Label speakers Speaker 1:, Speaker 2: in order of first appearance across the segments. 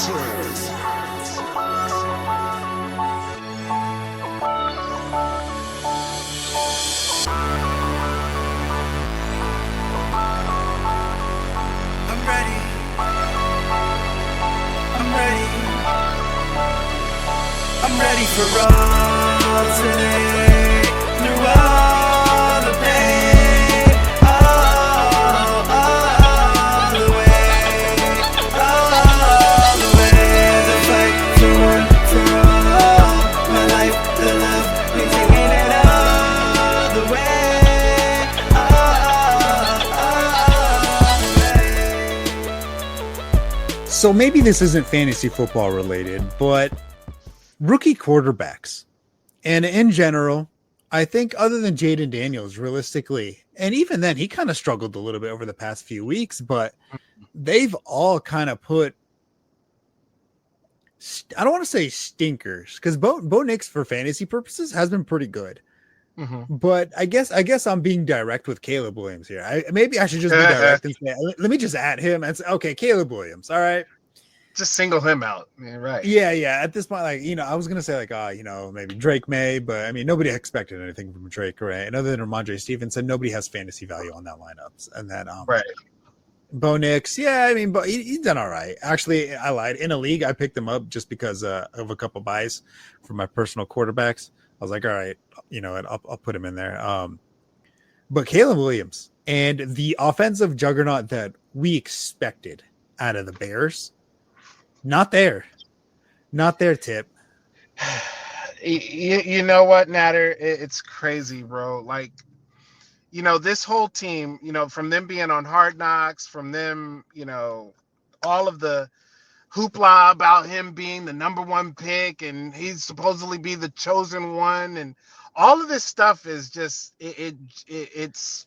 Speaker 1: I'm ready for all today, through all the pain, all the way, the fight for all, my life, the love, we're taking it all the way,
Speaker 2: So maybe this isn't fantasy football related, but rookie quarterbacks, and in general, I think other than Jaden Daniels, realistically, and even then, he kind of struggled a little bit over the past few weeks, but they've all kind of put, I don't want to say stinkers, because Bo Nix for fantasy purposes has been pretty good. But I guess I'm being direct with Caleb Williams here. Maybe I should just be direct and say, let me just add him and say, okay, Caleb Williams, all right.
Speaker 3: Just single him out. Yeah, right.
Speaker 2: Yeah. At this point, like, I was gonna say like, maybe Drake May, but I mean, nobody expected anything from Drake, right? And other than Ramondre Stevenson, nobody has fantasy value on that lineups. And then,
Speaker 3: right.
Speaker 2: Bo Nix, yeah, I mean, but he's done all right. Actually, I lied. In a league, I picked him up just because of a couple buys for my personal quarterbacks. I was like, all right, I'll put him in there. But Caleb Williams and the offensive juggernaut that we expected out of the Bears. Not there, Tip.
Speaker 3: You know what, Nader? It's crazy, bro. Like, this whole team, from them being on Hard Knocks, from them, all of the hoopla about him being the number one pick and he's supposedly be the chosen one, and all of this stuff is just it's,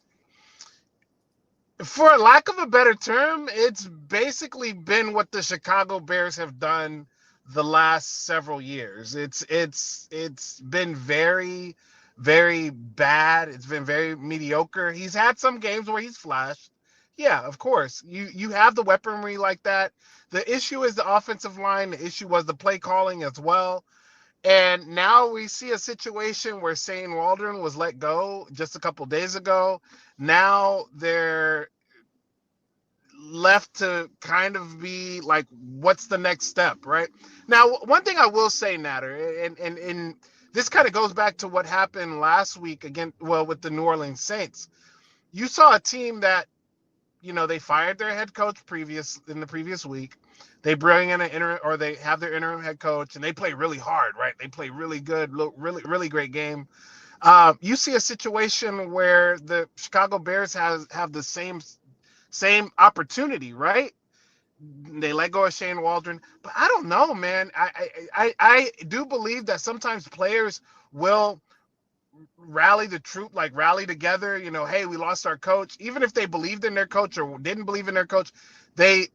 Speaker 3: for lack of a better term, it's basically been what the Chicago Bears have done the last several years. It's been very, very bad. It's been very mediocre. He's had some games where he's flashed. Yeah, of course. You have the weaponry like that. The issue is the offensive line. The issue was the play calling as well. And now we see a situation where Shane Waldron was let go just a couple days ago. Now they're left to kind of be like, what's the next step, right? Now, one thing I will say, Nader, and this kind of goes back to what happened last week with the New Orleans Saints. You saw a team that, they fired their head coach in the previous week. They bring in they have their interim head coach, and they play really hard, right? They play really good, really, really great game. You see a situation where the Chicago Bears have the same opportunity, right? They let go of Shane Waldron, but I don't know, man. I do believe that sometimes players will rally the troop, like rally together. Hey, we lost our coach. Even if they believed in their coach or didn't believe in their coach, they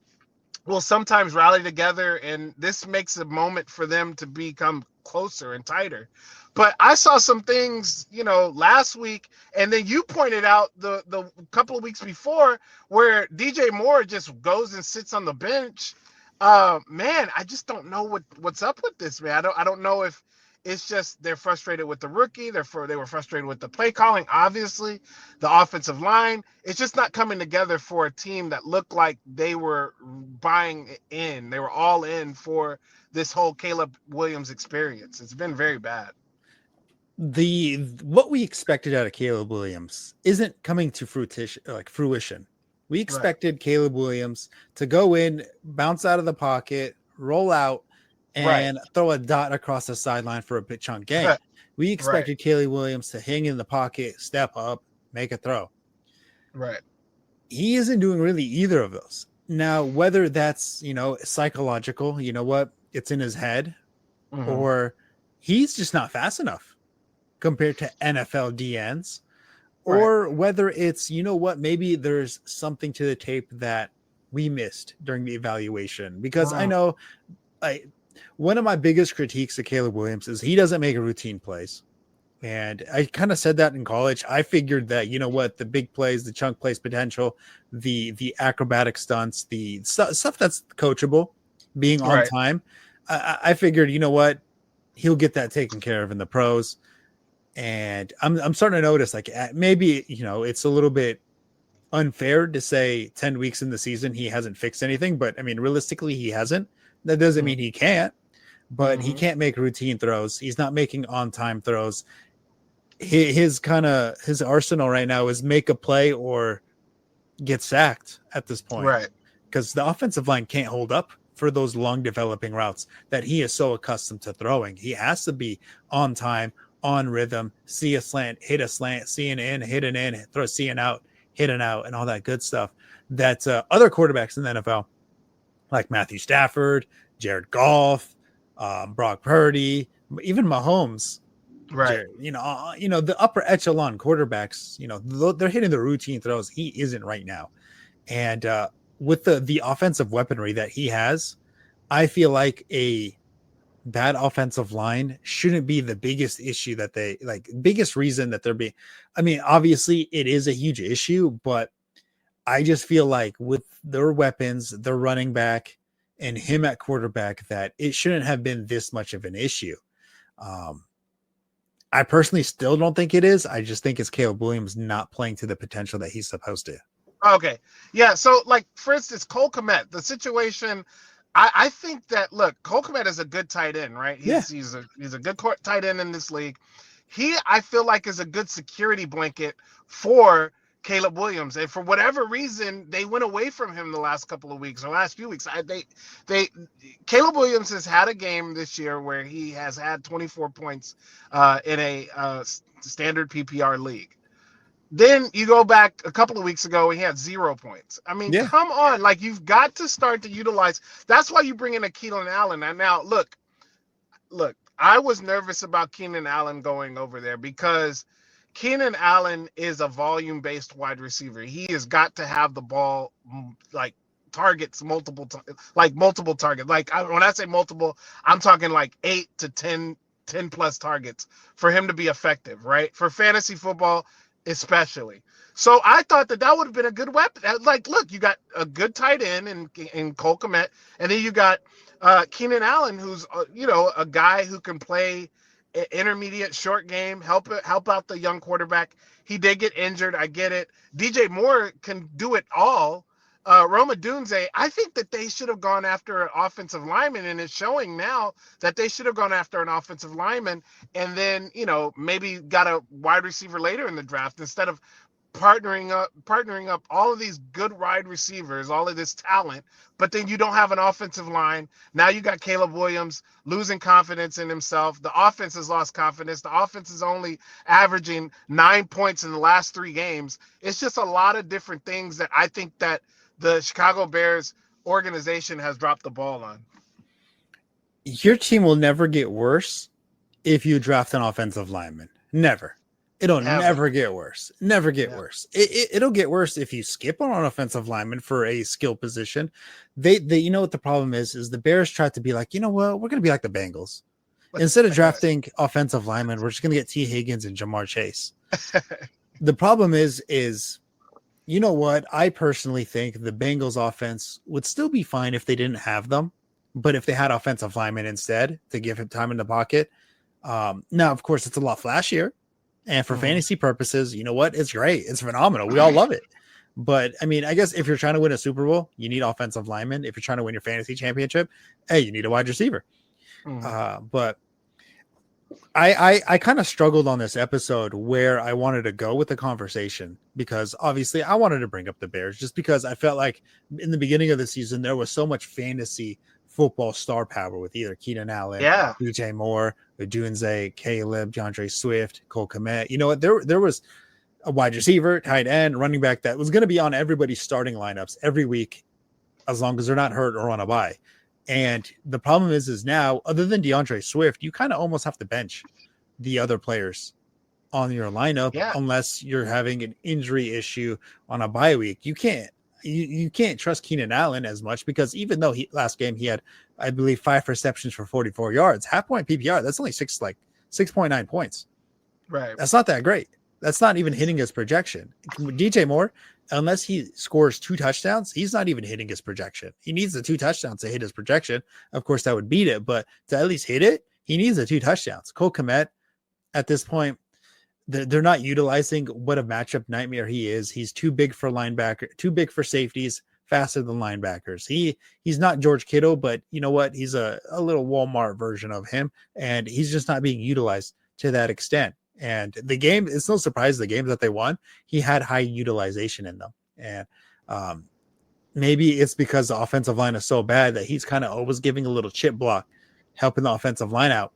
Speaker 3: will sometimes rally together, and this makes a moment for them to become closer and tighter. But I saw some things, last week, and then you pointed out the couple of weeks before where DJ Moore just goes and sits on the bench. Man, I just don't know what's up with this, man. I don't know if it's just they're frustrated with the rookie. They were frustrated with the play calling, obviously. The offensive line. It's just not coming together for a team that looked like they were buying in. They were all in for this whole Caleb Williams experience. It's been very bad.
Speaker 2: What we expected out of Caleb Williams isn't coming to fruition. We expected Caleb Williams to go in, bounce out of the pocket, roll out, and throw a dot across the sideline for a big chunk game. We expected Caleb Williams to hang in the pocket, step up, make a throw.
Speaker 3: Right.
Speaker 2: He isn't doing really either of those. Now, whether that's, psychological, it's in his head, or he's just not fast enough compared to NFL DNs, or whether it's, maybe there's something to the tape that we missed during the evaluation. Because I know one of my biggest critiques of Caleb Williams is he doesn't make routine plays. And I kind of said that in college. I figured that, the big plays, the chunk plays potential, the acrobatic stunts, the stuff that's coachable, being on
Speaker 3: Right.
Speaker 2: time. I figured, you know what, he'll get that taken care of in the pros. And I'm starting to notice, like, maybe, you know, it's a little bit unfair to say 10 weeks in the season he hasn't fixed anything, but I mean, realistically, he hasn't. That doesn't mean he can't, but he can't make routine throws. He's not making on time throws. His arsenal right now is make a play or get sacked at this point,
Speaker 3: Right.
Speaker 2: because the offensive line can't hold up for those long developing routes that he is so accustomed to throwing. He has to be on time, on rhythm, see a slant, hit a slant, see an in, hit an in, throw, see an out, hit an out, and all that good stuff that other quarterbacks in the NFL, like Matthew Stafford, Jared Goff, Brock Purdy, even Mahomes,
Speaker 3: Right.
Speaker 2: you know, the upper echelon quarterbacks, you know, they're hitting the routine throws. He isn't right now. And with the offensive weaponry that he has, I feel like a bad offensive line shouldn't be the biggest issue that they like, biggest reason that they're being. I mean, obviously it is a huge issue, but I just feel like with their weapons, their running back and him at quarterback, that it shouldn't have been this much of an issue. I personally still don't think it is. I just think it's Caleb Williams not playing to the potential that he's supposed to.
Speaker 3: Okay. Yeah. So, like, for instance, Cole Kmet, the situation, I think that, look, Cole Kmet is a good tight end, right? He's a good tight end in this league. He, I feel like, is a good security blanket for Caleb Williams. And for whatever reason, they went away from him the last couple of weeks or last few weeks. Caleb Williams has had a game this year where he has had 24 points in a standard PPR league. Then you go back a couple of weeks ago, he had 0 points. I mean, come on. Like, you've got to start to utilize. That's why you bring in a Keenan Allen. And now, look, I was nervous about Keenan Allen going over there because Keenan Allen is a volume-based wide receiver. He has got to have the ball, like, targets multiple targets. Like, when I say multiple, I'm talking like 8 to 10 plus targets for him to be effective, right? For fantasy football, especially. So I thought that would have been a good weapon. Like, look, you got a good tight end in Cole Kmet, and then you got Keenan Allen, who's a guy who can play intermediate short game, help out the young quarterback. He did get injured, I get it. DJ Moore can do it all. Roma Dunze, I think that they should have gone after an offensive lineman, and it's showing now that they should have gone after an offensive lineman and then, maybe got a wide receiver later in the draft instead of partnering up all of these good wide receivers, all of this talent, but then you don't have an offensive line. Now you got Caleb Williams losing confidence in himself. The offense has lost confidence. The offense is only averaging 9 points in the last 3 games. It's just a lot of different things that I think that the Chicago Bears organization has dropped the ball on.
Speaker 2: Your team will never get worse if you draft an offensive lineman. Never. It'll never get worse. Never get worse. It'll get worse if you skip on an offensive lineman for a skill position. They you know what the problem is the Bears tried to be like, you know what, we're going to be like the Bengals. Instead of drafting offensive linemen, we're just going to get T. Higgins and Jamar Chase. The problem is, you know what? I personally think the Bengals offense would still be fine if they didn't have them, but if they had offensive linemen instead to give him time in the pocket. Now, of course, it's a lot flashier. And for fantasy purposes, you know what? It's great. It's phenomenal. We all love it. But I mean, I guess if you're trying to win a Super Bowl, you need offensive linemen. If you're trying to win your fantasy championship, hey, you need a wide receiver. But I kind of struggled on this episode where I wanted to go with the conversation, because obviously I wanted to bring up the Bears just because I felt like in the beginning of the season, there was so much fantasy football star power with either Keenan Allen, DJ Moore, Dunze, Caleb, DeAndre Swift, Cole Kmet. You know what? There was a wide receiver, tight end, running back that was going to be on everybody's starting lineups every week, as long as they're not hurt or on a bye. And the problem is now, other than DeAndre Swift, you kind of almost have to bench the other players on your lineup unless you're having an injury issue on a bye week. You can't trust Keenan Allen as much, because even though last game he had, I believe, 5 receptions for 44 yards, half point PPR, that's only 6.9 points.
Speaker 3: Right.
Speaker 2: That's not that great. That's not even hitting his projection. DJ Moore, unless he scores 2 touchdowns, he's not even hitting his projection. He needs the 2 touchdowns to hit his projection. Of course, that would beat it, but to at least hit it, he needs the 2 touchdowns. Cole Kmet, at this point, they're not utilizing what a matchup nightmare he is. He's too big for linebacker, too big for safeties, faster than linebackers. He's not George Kittle, but you know what? He's a little Walmart version of him, and he's just not being utilized to that extent. And the game, it's no surprise the games that they won, he had high utilization in them. And maybe it's because the offensive line is so bad that he's kind of always giving a little chip block, helping the offensive line out.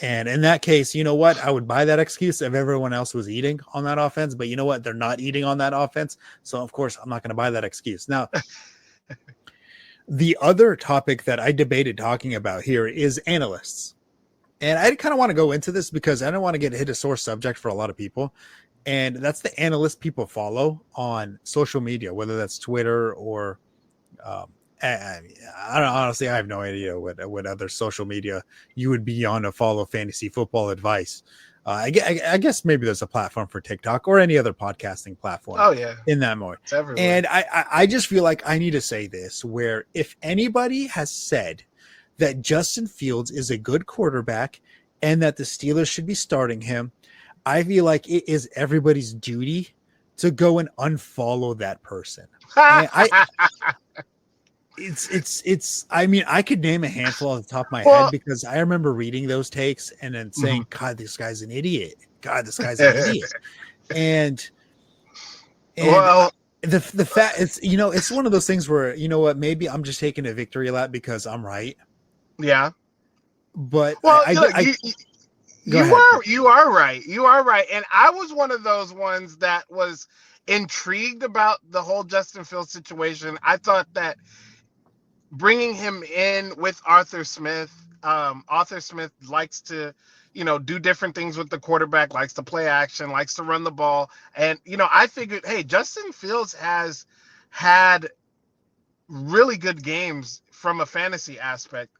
Speaker 2: And in that case, you know what? I would buy that excuse if everyone else was eating on that offense. But you know what? They're not eating on that offense. So, of course, I'm not going to buy that excuse. Now, the other topic that I debated talking about here is analysts. And I kind of want to go into this because I don't want to hit a sore subject for a lot of people. And that's the analysts people follow on social media, whether that's Twitter or I don't honestly, I have no idea what other social media you would be on to follow fantasy football advice. I guess maybe there's a platform for TikTok or any other podcasting platform.
Speaker 3: Oh yeah,
Speaker 2: in that mode.
Speaker 3: It's everywhere.
Speaker 2: And I just feel like I need to say this, where if anybody has said that Justin Fields is a good quarterback and that the Steelers should be starting him, I feel like it is everybody's duty to go and unfollow that person. And it's I mean, I could name a handful off the top of my head because I remember reading those takes and then saying, God, this guy's an idiot. God, this guy's an idiot. And well, the fact it's, you know, it's one of those things where, you know what, maybe I'm just taking a victory lap because I'm right.
Speaker 3: Yeah.
Speaker 2: But
Speaker 3: well, you are right. You are right. And I was one of those ones that was intrigued about the whole Justin Fields situation. I thought that bringing him in with Arthur Smith likes to, you know, do different things with the quarterback, likes to play action, likes to run the ball. And, you know, I figured, hey, Justin Fields has had really good games from a fantasy aspect.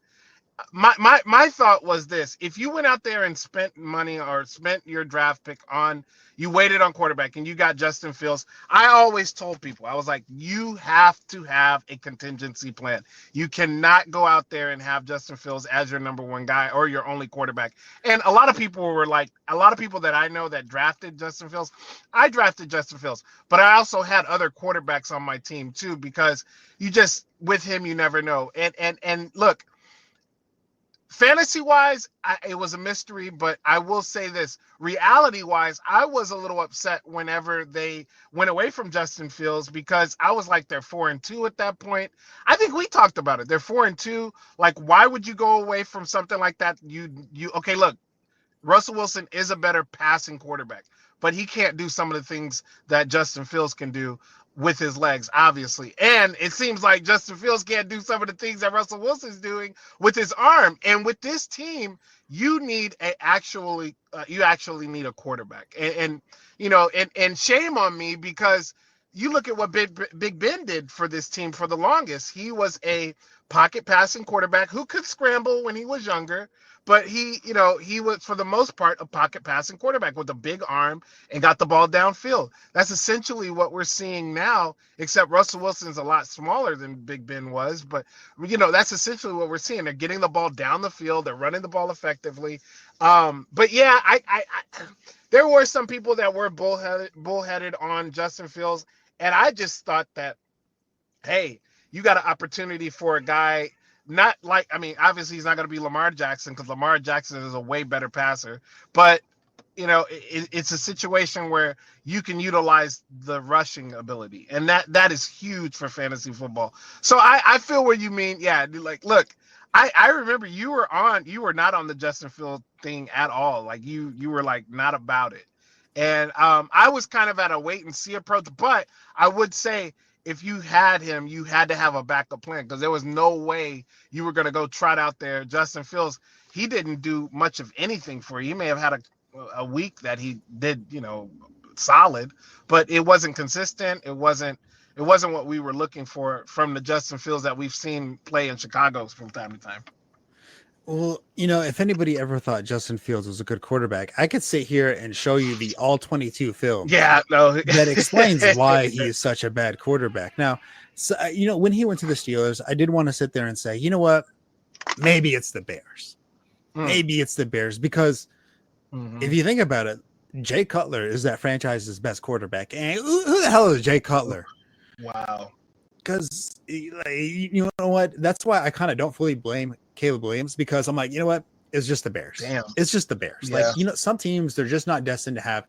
Speaker 3: My thought was this: if you went out there and spent money or spent your draft pick on, you waited on quarterback and you got Justin Fields, I always told people, I was like, you have to have a contingency plan. You cannot go out there and have Justin Fields as your number one guy or your only quarterback. And a lot of people were like, a lot of people that I know that drafted Justin Fields, I drafted Justin Fields, but I also had other quarterbacks on my team too, because you just, with him, you never know. And look, fantasy-wise, it was a mystery, but I will say this. Reality-wise, I was a little upset whenever they went away from Justin Fields because I was like, they're 4-2 at that point. I think we talked about it. They're 4-2. Like, why would you go away from something like that? Okay, look, Russell Wilson is a better passing quarterback, but he can't do some of the things that Justin Fields can do with his legs, obviously. And it seems like Justin Fields can't do some of the things that Russell Wilson's doing with his arm. And with this team, you need you actually need a quarterback. And you know, and shame on me, because you look at what Big Ben did for this team for the longest. He was a pocket passing quarterback who could scramble when he was younger, but he was, for the most part, a pocket passing quarterback with a big arm and got the ball downfield. That's essentially what we're seeing now, except Russell Wilson's a lot smaller than Big Ben was. But, you know, that's essentially what we're seeing. They're getting the ball down the field. They're running the ball effectively. But, yeah, there were some people that were bullheaded on Justin Fields. And I just thought that, hey, you got an opportunity for a guy – not like, I mean, obviously he's not going to be Lamar Jackson, because Lamar Jackson is a way better passer. But, you know, it's a situation where you can utilize the rushing ability. And that is huge for fantasy football. So I feel where you mean. Yeah, like, look, I remember you were not on the Justin Fields thing at all. Like, you were, like, not about it. And I was kind of at a wait-and-see approach. But I would say, if you had him, you had to have a backup plan, because there was no way you were going to go trot out there. Justin Fields, he didn't do much of anything for you. He may have had a week that he did, you know, solid, but it wasn't consistent. It wasn't what we were looking for from the Justin Fields that we've seen play in Chicago from time to time.
Speaker 2: Well, if anybody ever thought Justin Fields was a good quarterback, I could sit here and show you the all 22 film
Speaker 3: Yeah, no.
Speaker 2: that explains why he is such a bad quarterback. Now, so, when he went to the Steelers, I did want to sit there and say, you know what? Maybe it's the Bears. Maybe it's the Bears because if you think about it, Jay Cutler is that franchise's best quarterback. And who the hell is Jay Cutler?
Speaker 3: Wow.
Speaker 2: Because you know what? That's why I kind of don't fully blame Caleb Williams because I'm like, you know what? It's just the Bears.
Speaker 3: Damn.
Speaker 2: It's just the Bears.
Speaker 3: Yeah.
Speaker 2: Like, some teams, they're just not destined to have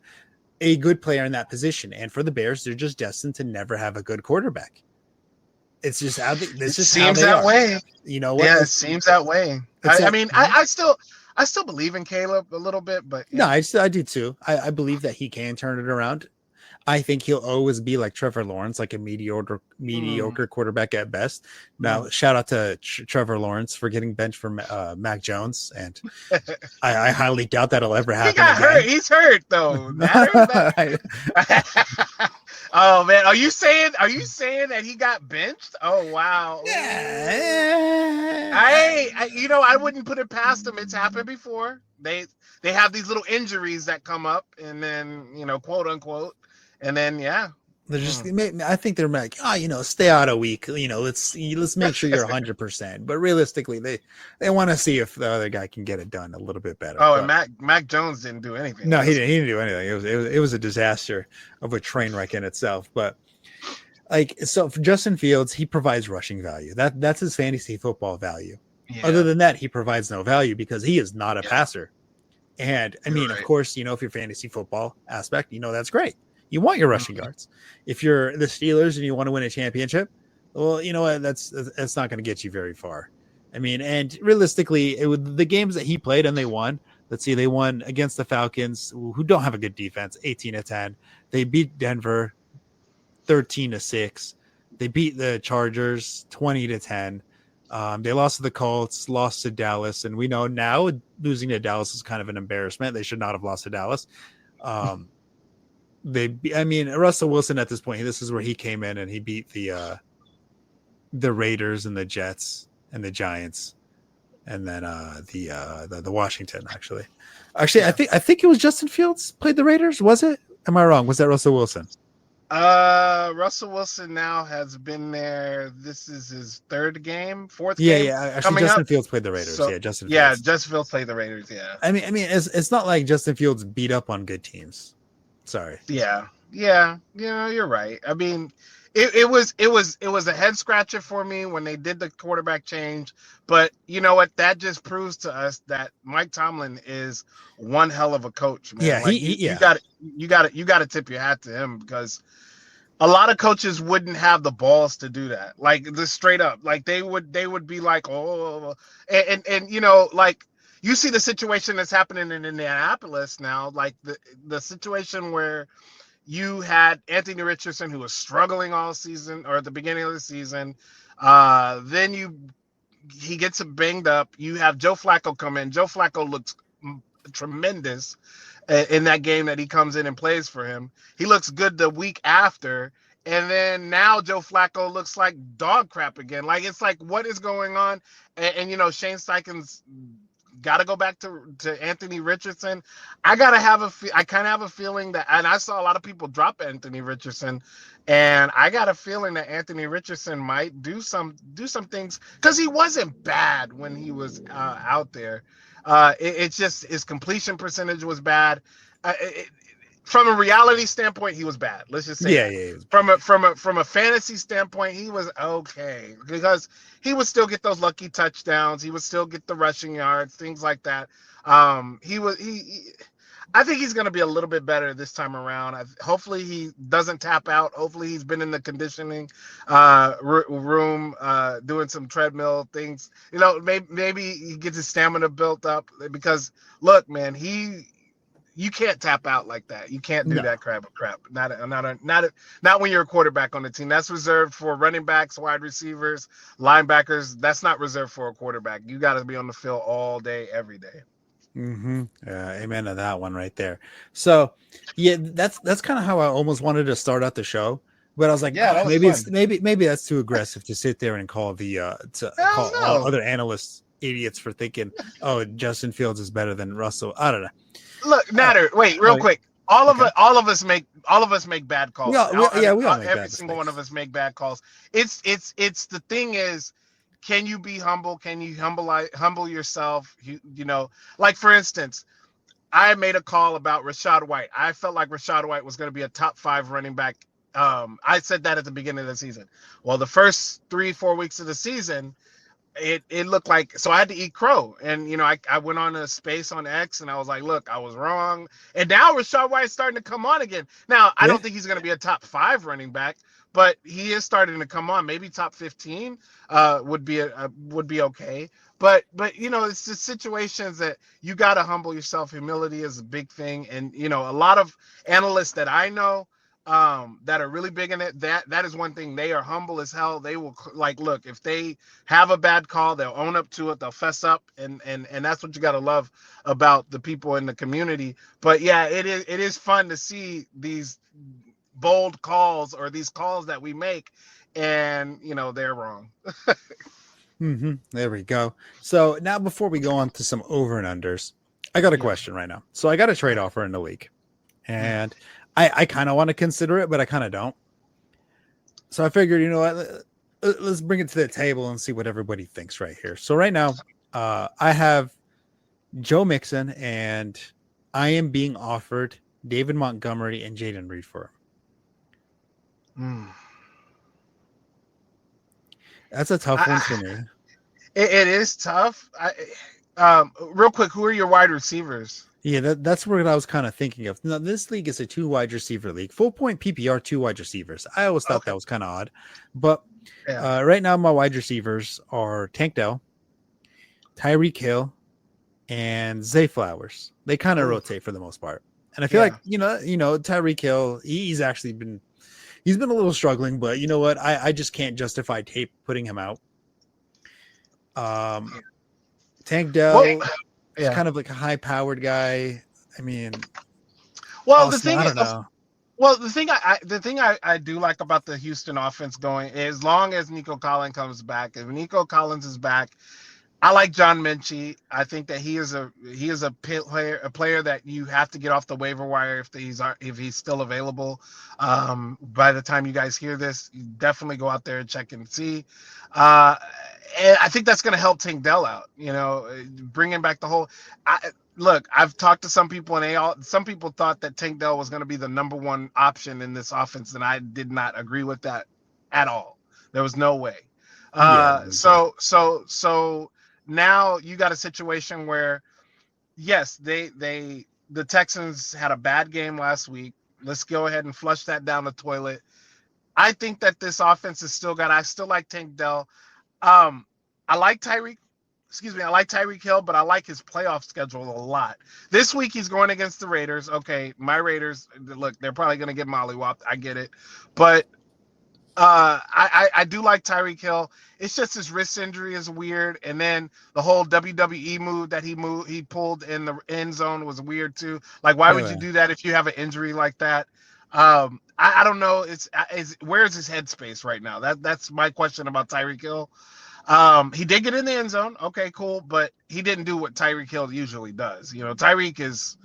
Speaker 2: a good player in that position. And for the Bears, they're just destined to never have a good quarterback. It's just how they, this
Speaker 3: It
Speaker 2: is
Speaker 3: seems
Speaker 2: how they
Speaker 3: that
Speaker 2: are.
Speaker 3: way.
Speaker 2: You know what?
Speaker 3: Yeah, it seems that way. I mean, I still believe in Caleb a little bit, but
Speaker 2: no, I do too. I believe that he can turn it around. I think he'll always be like Trevor Lawrence, like a mediocre quarterback at best. Now, shout out to Trevor Lawrence for getting benched for Mac Jones, and I highly doubt that'll ever happen.
Speaker 3: He got hurt. He's hurt though. Oh man, are you saying that he got benched? Oh wow.
Speaker 2: Yeah.
Speaker 3: I wouldn't put it past him. It's happened before. They have these little injuries that come up, and then quote unquote. And then, yeah,
Speaker 2: they're just. I think they're like, stay out a week. Let's make sure you're 100%. But realistically, they want to see if the other guy can get it done a little bit better.
Speaker 3: Oh, and Mac Jones didn't do anything.
Speaker 2: No, he didn't do anything. It was a disaster of a train wreck in itself. But so for Justin Fields, he provides rushing value. That's his fantasy football value. Yeah. Other than that, he provides no value because he is not a passer. And I mean, of course, if your fantasy football aspect, that's great. You want your rushing yards. If you're the Steelers and you want to win a championship, well, you know what? That's not going to get you very far. I mean, and realistically, the games that he played and they won. Let's see, they won against the Falcons, who don't have a good defense, 18-10. They beat Denver 13-6. They beat the Chargers 20-10. They lost to the Colts, lost to Dallas, and we know now losing to Dallas is kind of an embarrassment. They should not have lost to Dallas. Russell Wilson at this point, this is where he came in and he beat the Raiders and the Jets and the Giants, and then the Washington actually. I think it was Justin Fields played the Raiders. Was it? Am I wrong? Was that Russell Wilson?
Speaker 3: Russell Wilson now has been there. This is his third game, fourth game.
Speaker 2: Yeah. Actually, Justin Fields played the Raiders. So, Justin
Speaker 3: Fields played the Raiders. Yeah.
Speaker 2: I mean, it's not like Justin Fields beat up on good teams. Sorry.
Speaker 3: Yeah. You're right. I mean, it was a head scratcher for me when they did the quarterback change. But you know what? That just proves to us that Mike Tomlin is one hell of a coach, man.
Speaker 2: Yeah,
Speaker 3: you got to tip your hat to him because a lot of coaches wouldn't have the balls to do that. Like the straight up, like they would be like, oh, and you see the situation that's happening in Indianapolis now, like the situation where you had Anthony Richardson, who was struggling all season or at the beginning of the season. Then he gets banged up. You have Joe Flacco come in. Joe Flacco looks tremendous in that game that he comes in and plays for him. He looks good the week after. And then now Joe Flacco looks like dog crap again. Like, it's like, what is going on? And Shane Steichen's got to go back to Anthony Richardson. I kind of have a feeling that, and I saw a lot of people drop Anthony Richardson, and I got a feeling that Anthony Richardson might do some things because he wasn't bad when he was out there. It's just his completion percentage was bad. From a reality standpoint, he was bad. Let's just say From a fantasy standpoint, he was okay because he would still get those lucky touchdowns. He would still get the rushing yards, things like that. I think he's going to be a little bit better this time around. Hopefully he doesn't tap out. Hopefully he's been in the conditioning room doing some treadmill things. Maybe he gets his stamina built up because look, man, you can't tap out like that. You can't do that crap. Not when you're a quarterback on the team. That's reserved for running backs, wide receivers, linebackers. That's not reserved for a quarterback. You got to be on the field all day, every day.
Speaker 2: Amen to that one right there. So, yeah, that's kind of how I almost wanted to start out the show. But I was like, maybe that's too aggressive to sit there and call all other analysts idiots for thinking, oh, Justin Fields is better than Russell. I don't know.
Speaker 3: Look, Nader, wait, real quick. All of us make bad calls.
Speaker 2: We all make
Speaker 3: every
Speaker 2: bad
Speaker 3: single
Speaker 2: mistakes.
Speaker 3: one of us make bad calls. It's the thing is, can you be humble? Can you humble yourself? You know, like for instance, I made a call about Rachaad White. I felt like Rachaad White was going to be a top 5 running back. I said that at the beginning of the season. Well, the first 3-4 weeks of the season, it looked like, so I had to eat crow. And you know, I went on a space on X and I was like, look, I was wrong. And now Rachaad White's starting to come on again. Now I don't think he's going to be a top 5 running back, but he is starting to come on. Maybe top 15 would be okay. But you know, it's just situations that you got to humble yourself. Humility is a big thing. And you know, a lot of analysts that I know that are really big in it, that is one thing. They are humble as hell. They will, like, look, if they have a bad call, they'll own up to it, they'll fess up, and that's what you got to love about the people in the community. But yeah, it is fun to see these bold calls or these calls that we make, and you know, they're wrong.
Speaker 2: There we go. So now, before we go on to some over and unders, I got a question right now. So I got a trade offer in the league, and I kind of want to consider it, but I kind of don't. So I figured, you know what, let's bring it to the table and see what everybody thinks right here. So right now, I have Joe Mixon, and I am being offered David Montgomery and Jaden Reed for him. That's a tough one for me.
Speaker 3: It is tough. Real quick, who are your wide receivers?
Speaker 2: Yeah, that's what I was kind of thinking of. Now, this league is a 2 wide receiver league. Full point PPR, 2 wide receivers. I always thought that was kind of odd. But right now, my wide receivers are Tank Dell, Tyreek Hill, and Zay Flowers. They kind of rotate for the most part. And I feel like, you know, Tyreek Hill, he's actually been a little struggling, but you know what? I just can't justify tape putting him out. Tank Dell is kind of like a high-powered guy. I mean,
Speaker 3: well,
Speaker 2: also, I don't know.
Speaker 3: Well, the thing I do like about the Houston offense going is, as long as Nico Collins comes back, if Nico Collins is back, I like John Minchie. I think that he is a player that you have to get off the waiver wire if he's still available. By the time you guys hear this, you definitely go out there and check and see. And I think that's going to help Tank Dell out. You know, bringing back the whole. Look, I've talked to some people, and some people thought that Tank Dell was going to be the number 1 option in this offense, and I did not agree with that at all. There was no way. So now you got a situation where, yes, the Texans had a bad game last week. Let's go ahead and flush that down the toilet. I think that this offense is I still like Tank Dell. I like Tyreek Hill, but I like his playoff schedule a lot. This week he's going against the Raiders. Okay, my Raiders, look, they're probably going to get mollywopped. I get it. But I do like Tyreek Hill. It's just his wrist injury is weird, and then the whole WWE move that he pulled in the end zone was weird too. Like, why would you do that if you have an injury like that? I don't know. Where's his headspace right now? That's my question about Tyreek Hill. He did get in the end zone. Okay, cool, but he didn't do what Tyreek Hill usually does. You know, Tyreek is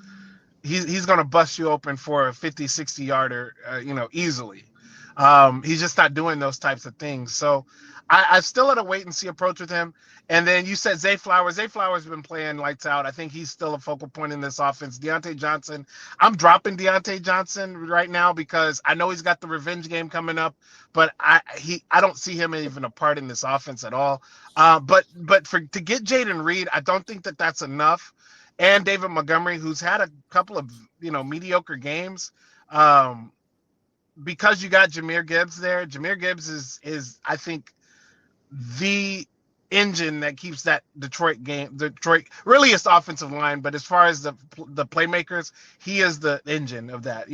Speaker 3: he's going to bust you open for a 50, 60 yarder, easily. He's just not doing those types of things. So I still had a wait and see approach with him. And then you said Zay Flowers. Zay Flowers has been playing lights out. I think he's still a focal point in this offense. Deontay Johnson. I'm dropping Deontay Johnson right now because I know he's got the revenge game coming up, but I don't see him even a part in this offense at all. But to get Jaden Reed, I don't think that that's enough. And David Montgomery, who's had a couple of mediocre games. Because you got Jahmyr Gibbs there. Jahmyr Gibbs is I think the engine that keeps that Detroit really it's the offensive line, but as far as the playmakers, he is the engine of that.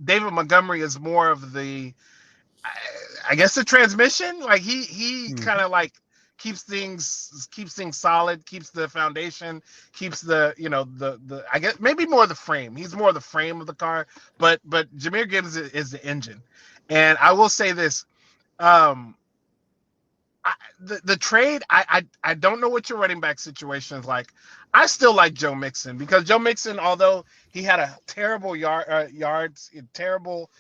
Speaker 3: David Montgomery is more of the, I guess, the transmission. Like he kind of like keeps things solid, keeps the foundation, keeps the I guess maybe more the frame. He's more the frame of the car, but Jahmyr Gibbs is the engine. And I will say this, the trade, I don't know what your running back situation is like. I still like Joe Mixon because Joe Mixon, although he had a terrible terrible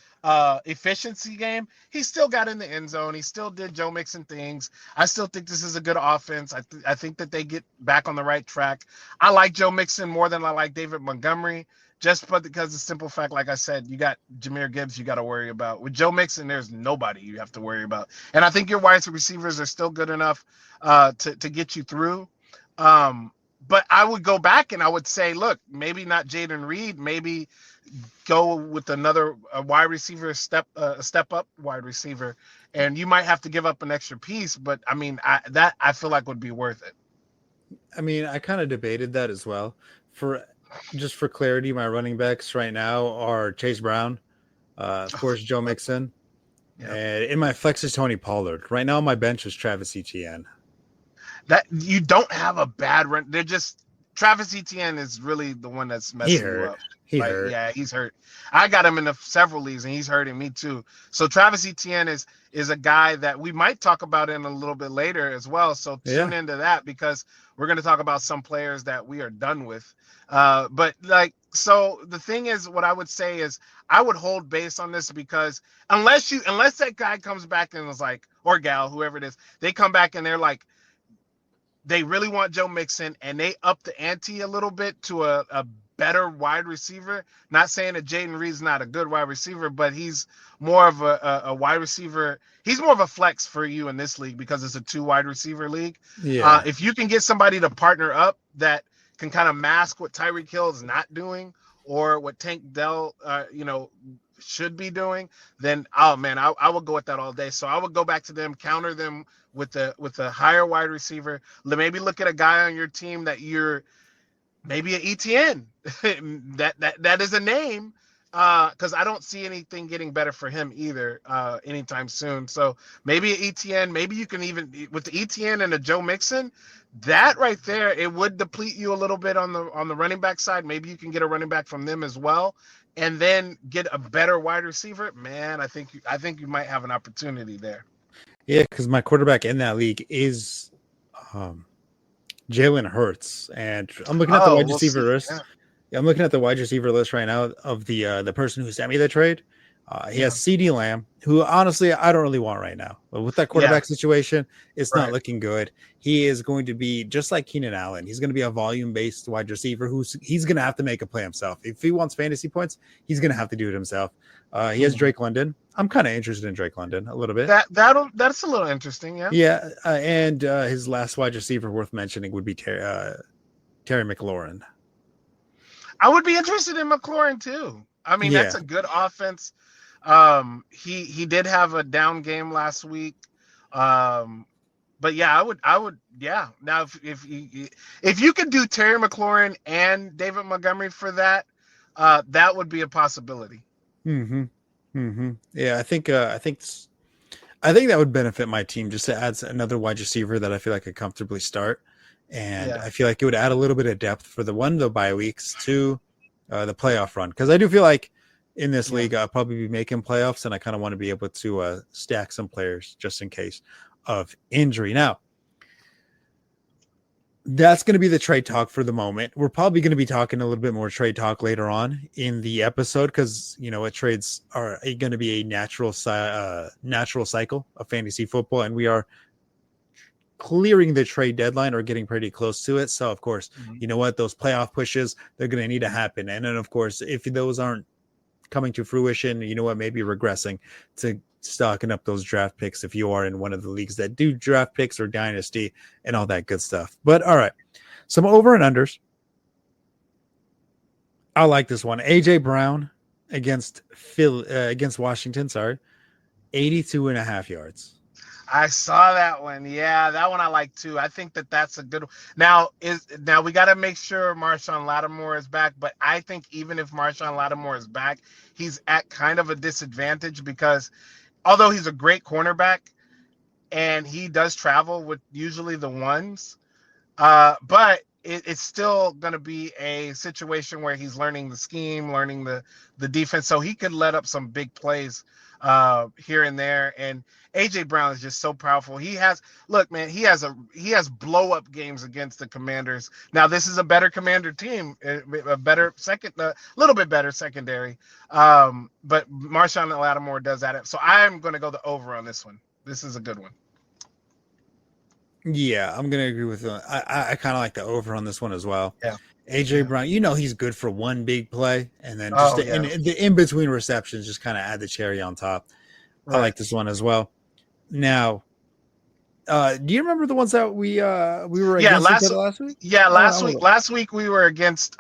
Speaker 3: efficiency game, he still got in the end zone. He still did Joe Mixon things. I still think this is a good offense. I think that they get back on the right track. I like Joe Mixon more than I like David Montgomery. Just because of the simple fact, like I said, you got Jahmyr Gibbs you got to worry about. With Joe Mixon, there's nobody you have to worry about. And I think your wide receivers are still good enough to get you through. But I would go back and I would say, look, maybe not Jaden Reed, maybe go with another wide receiver, step up wide receiver, and you might have to give up an extra piece. But I mean, I feel like would be worth it.
Speaker 2: I mean, I kind of debated that as well. For clarity, my running backs right now are Chase Brown, of course, Joe Mixon, and in my flex is Tony Pollard. Right now, on my bench is Travis Etienne.
Speaker 3: That you don't have a bad run. They're just Travis Etienne is really the one that's messing you up. Yeah, he's hurt. I got him in several leagues, and he's hurting me too. So Travis Etienne is a guy that we might talk about in a little bit later as well. So tune into that because we're going to talk about some players that we are done with. But so the thing is, what I would say is I would hold base on this because unless that guy comes back and is like, or gal, whoever it is, they come back and they're like, they really want Joe Mixon and they up the ante a little bit to a better wide receiver. Not saying that Jaden Reed's not a good wide receiver, but he's more of a wide receiver. He's more of a flex for you in this league because it's a 2 wide receiver league.
Speaker 2: Yeah.
Speaker 3: If you can get somebody to partner up that can kind of mask what Tyreek Hill is not doing or what Tank Dell, should be doing, then I would go with that all day. So I would go back to them, counter them with a higher wide receiver. Maybe look at a guy on your team that you're maybe an ETN. that is a name because I don't see anything getting better for him either anytime soon. So maybe an ETN. Maybe you can even with the ETN and a Joe Mixon. That right there, it would deplete you a little bit on the running back side. Maybe you can get a running back from them as well, and then get a better wide receiver. Man, I think you might have an opportunity there.
Speaker 2: Yeah, because my quarterback in that league is Jalen Hurts, and I'm looking at the wide receiver list. Yeah, I'm looking at the wide receiver list right now of the person who sent me the trade. He has CeeDee Lamb, who honestly I don't really want right now. But with that quarterback situation, it's not looking good. He is going to be just like Keenan Allen. He's going to be a volume-based wide receiver he's going to have to make a play himself. If he wants fantasy points, he's going to have to do it himself. He has Drake London. I'm kind of interested in Drake London a little bit.
Speaker 3: That's a little interesting, yeah.
Speaker 2: Yeah, and his last wide receiver worth mentioning would be Terry McLaurin.
Speaker 3: I would be interested in McLaurin too. I mean, that's a good offense. He did have a down game last week. But yeah, I would Now if you could do Terry McLaurin and David Montgomery for that, that would be a possibility.
Speaker 2: Yeah, I think that would benefit my team just to add another wide receiver that I feel like could comfortably start. And I feel like it would add a little bit of depth for the bye weeks to the playoff run. Because I do feel like in this league, I'll probably be making playoffs, and I kind of want to be able to stack some players just in case of injury. Now, that's going to be the trade talk for the moment. We're probably going to be talking a little bit more trade talk later on in the episode because, trades are going to be a natural cycle of fantasy football, and we are clearing the trade deadline or getting pretty close to it. So, of course, you know what? Those playoff pushes, they're going to need to happen. And then, of course, if those aren't coming to fruition, you know what? Maybe regressing to stocking up those draft picks if you are in one of the leagues that do draft picks or dynasty and all that good stuff. But all right, some over and unders. I like this one. AJ Brown against Washington. 82.5 yards.
Speaker 3: I saw that one. Yeah, that one I like too. I think that's a good one. Now we got to make sure Marshawn Lattimore is back, but I think even if Marshawn Lattimore is back, he's at kind of a disadvantage because although he's a great cornerback and he does travel with usually the ones, but it's still going to be a situation where he's learning the scheme, learning the defense, so he could let up some big plays here and there. And AJ Brown is just so powerful. He has blow up games against the Commanders. Now this is a better Commander team, a better second, a little bit better secondary. But Marshawn Lattimore does that. So I'm going to go the over on this one. This is a good one.
Speaker 2: Yeah, I'm gonna agree with you. I kind of like the over on this one as well.
Speaker 3: Yeah.
Speaker 2: AJ Brown, he's good for one big play, and then just the in between receptions, just kind of add the cherry on top. Right. I like this one as well. Now, do you remember the ones that we were against last week?
Speaker 3: Yeah, last week we were against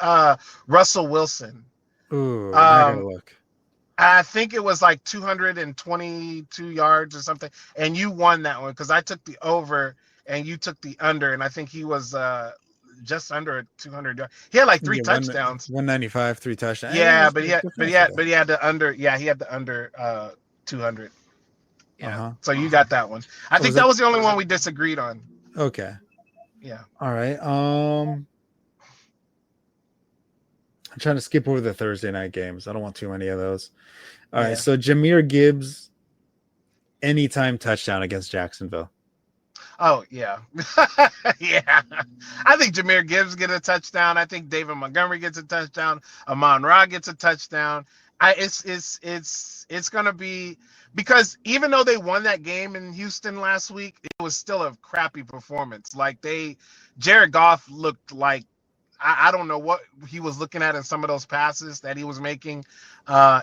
Speaker 3: Russell Wilson.
Speaker 2: Ooh, I gotta look.
Speaker 3: I think it was like 222 yards or something, and you won that one because I took the over and you took the under, and I think he was just under 200 yards. He had like 3 touchdowns.
Speaker 2: 195, 3 touchdowns.
Speaker 3: Yeah, but he had the under. Yeah, he had the under 200. Yeah. So you got that one. I think that was the only one we disagreed on.
Speaker 2: Okay.
Speaker 3: Yeah.
Speaker 2: All right. I'm trying to skip over the Thursday night games. I don't want too many of those. All right. So Jahmyr Gibbs, anytime touchdown against Jacksonville.
Speaker 3: Oh, yeah. Yeah. I think Jahmyr Gibbs get a touchdown. I think David Montgomery gets a touchdown. Amon-Ra gets a touchdown. It's going to be, because even though they won that game in Houston last week, it was still a crappy performance. Like Jared Goff looked like, I don't know what he was looking at in some of those passes that he was making.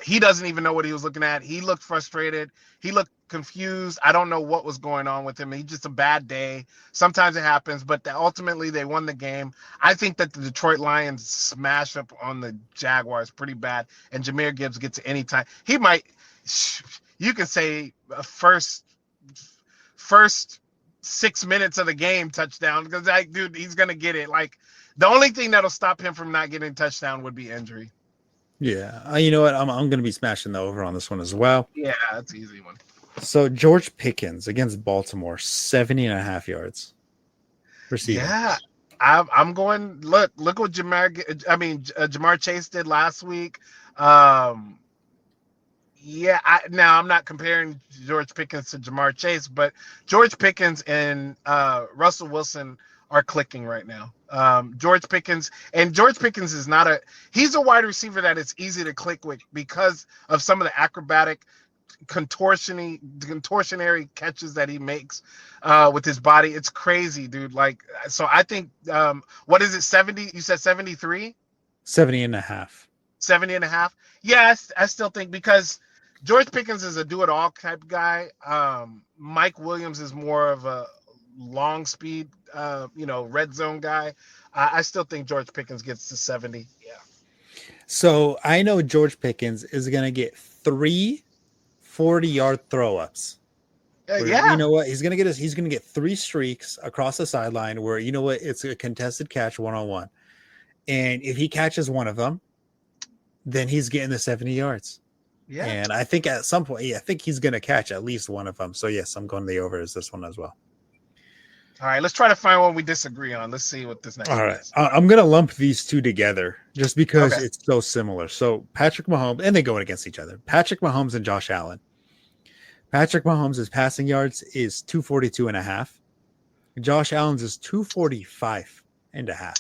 Speaker 3: He doesn't even know what he was looking at. He looked frustrated. He looked confused. I don't know what was going on with him. He's just a bad day. Sometimes it happens, but ultimately they won the game. I think that the Detroit Lions smash up on the Jaguars pretty bad, and Jahmyr Gibbs gets any time. He might, you can say first 6 minutes of the game touchdown, because that dude, he's going to get it. Like, the only thing that'll stop him from not getting a touchdown would be injury.
Speaker 2: Yeah. You know what? I'm going to be smashing the over on this one as well.
Speaker 3: Yeah, that's an easy one.
Speaker 2: So George Pickens against Baltimore, 70.5 yards receiving.
Speaker 3: Yeah. I'm going, look what Jamar Chase did last week. Now I'm not comparing George Pickens to Jamar Chase, but George Pickens and Russell Wilson are clicking right now. George Pickens is he's a wide receiver that it's easy to click with because of some of the acrobatic contortionary catches that he makes with his body. It's crazy, dude. Like, so I think what is it, 70? You said 73?
Speaker 2: 70.5.
Speaker 3: 70.5. Yes, I still think, because George Pickens is a do-it-all type guy. Mike Williams is more of a long speed, red zone guy. I still think George Pickens gets to 70. Yeah.
Speaker 2: So I know George Pickens is going to get 3 40-yard throw-ups.
Speaker 3: Yeah.
Speaker 2: You know what? He's going to get 3 streaks across the sideline where, you know what, it's a contested catch 1-on-1. And if he catches one of them, then he's getting the 70 yards.
Speaker 3: Yeah.
Speaker 2: And I think at some point, I think he's going to catch at least one of them. So yes, I'm going the over as this one as well.
Speaker 3: All right, let's try to find one we disagree on. Let's see what this next one is.
Speaker 2: I'm going to lump these two together just because it's so similar. So Patrick Mahomes, and they go against each other. Patrick Mahomes and Josh Allen. Patrick Mahomes' passing yards is 242.5. Josh Allen's is 245.5.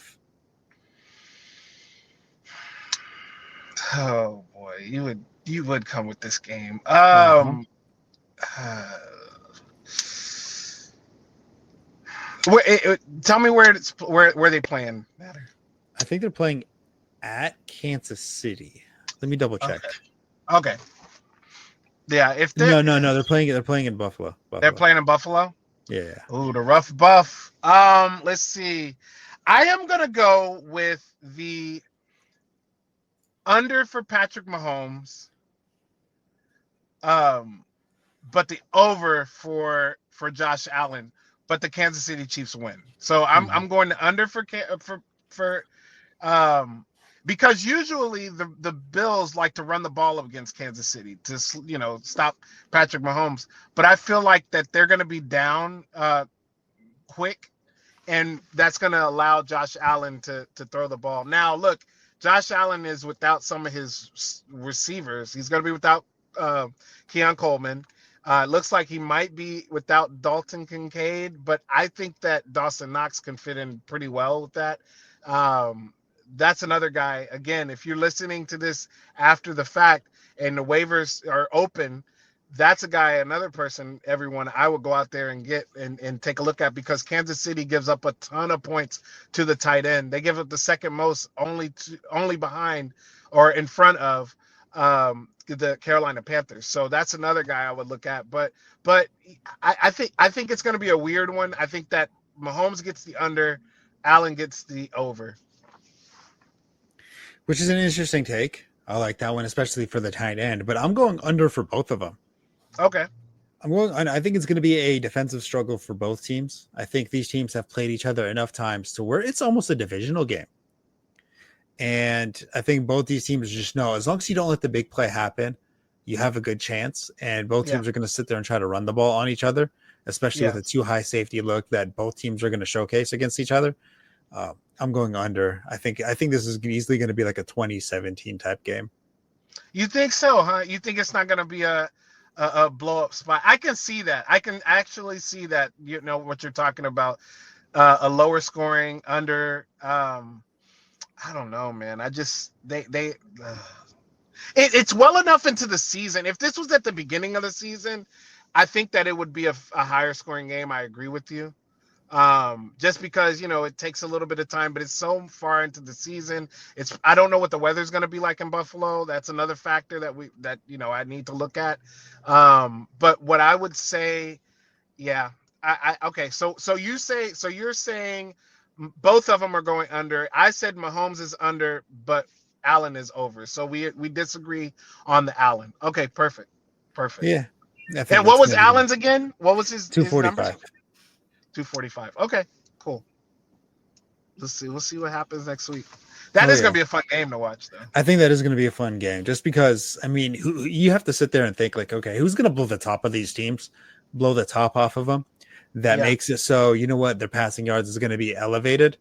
Speaker 3: Oh boy, you would come with this game. Tell me where they playing, Nader.
Speaker 2: I think they're playing at Kansas City. Let me double check.
Speaker 3: Okay. Yeah, if they're
Speaker 2: they're playing in Buffalo.
Speaker 3: They're playing in Buffalo?
Speaker 2: Yeah.
Speaker 3: Ooh, the rough buff. Let's see. I am gonna go with the under for Patrick Mahomes. But the over for Josh Allen. But the Kansas City Chiefs win. So I'm going to under for because usually the Bills like to run the ball up against Kansas City to stop Patrick Mahomes. But I feel like that they're going to be down quick, and that's going to allow Josh Allen to throw the ball. Now look, Josh Allen is without some of his receivers. He's going to be without Keon Coleman. Looks like he might be without Dalton Kincaid, but I think that Dawson Knox can fit in pretty well with that. That's another guy. Again, if you're listening to this after the fact and the waivers are open, that's a guy, another person, everyone I would go out there and get and take a look at, because Kansas City gives up a ton of points to the tight end. They give up the second most, only behind or in front of the Carolina Panthers. So that's another guy I would look at. But I think it's going to be a weird one. I think that Mahomes gets the under, Allen gets the over.
Speaker 2: Which is an interesting take. I like that one, especially for the tight end. But I'm going under for both of them.
Speaker 3: Okay.
Speaker 2: I think it's going to be a defensive struggle for both teams. I think these teams have played each other enough times to where it's almost a divisional game. And I think both these teams just know, as long as you don't let the big play happen, you have a good chance. And both teams are going to sit there and try to run the ball on each other, especially with a too high safety look that both teams are going to showcase against each other. I'm going under. I think this is easily going to be like a 2017 type game.
Speaker 3: You think so, huh? You think it's not going to be a blow up spot? I can see that. I can actually see that. You know what you're talking about. A lower scoring under. I don't know, man. I just it's well enough into the season. If this was at the beginning of the season, I think that it would be a higher scoring game. I agree with you. Just because, it takes a little bit of time, but it's so far into the season. I don't know what the weather's going to be like in Buffalo. That's another factor that I need to look at. But what I would say, okay. So you're saying both of them are going under. I said Mahomes is under, but Allen is over. So we disagree on the Allen. Okay. Perfect.
Speaker 2: Yeah.
Speaker 3: And what was Allen's again? What was his
Speaker 2: 245?
Speaker 3: 245. Okay, cool. We'll see what happens next week. That is going to be a fun game to watch, though.
Speaker 2: I think that is going to be a fun game, just because, you have to sit there and think, like, okay, who's going to blow the top of these teams, blow the top off of them? That makes it so, you know what, their passing yards is going to be elevated.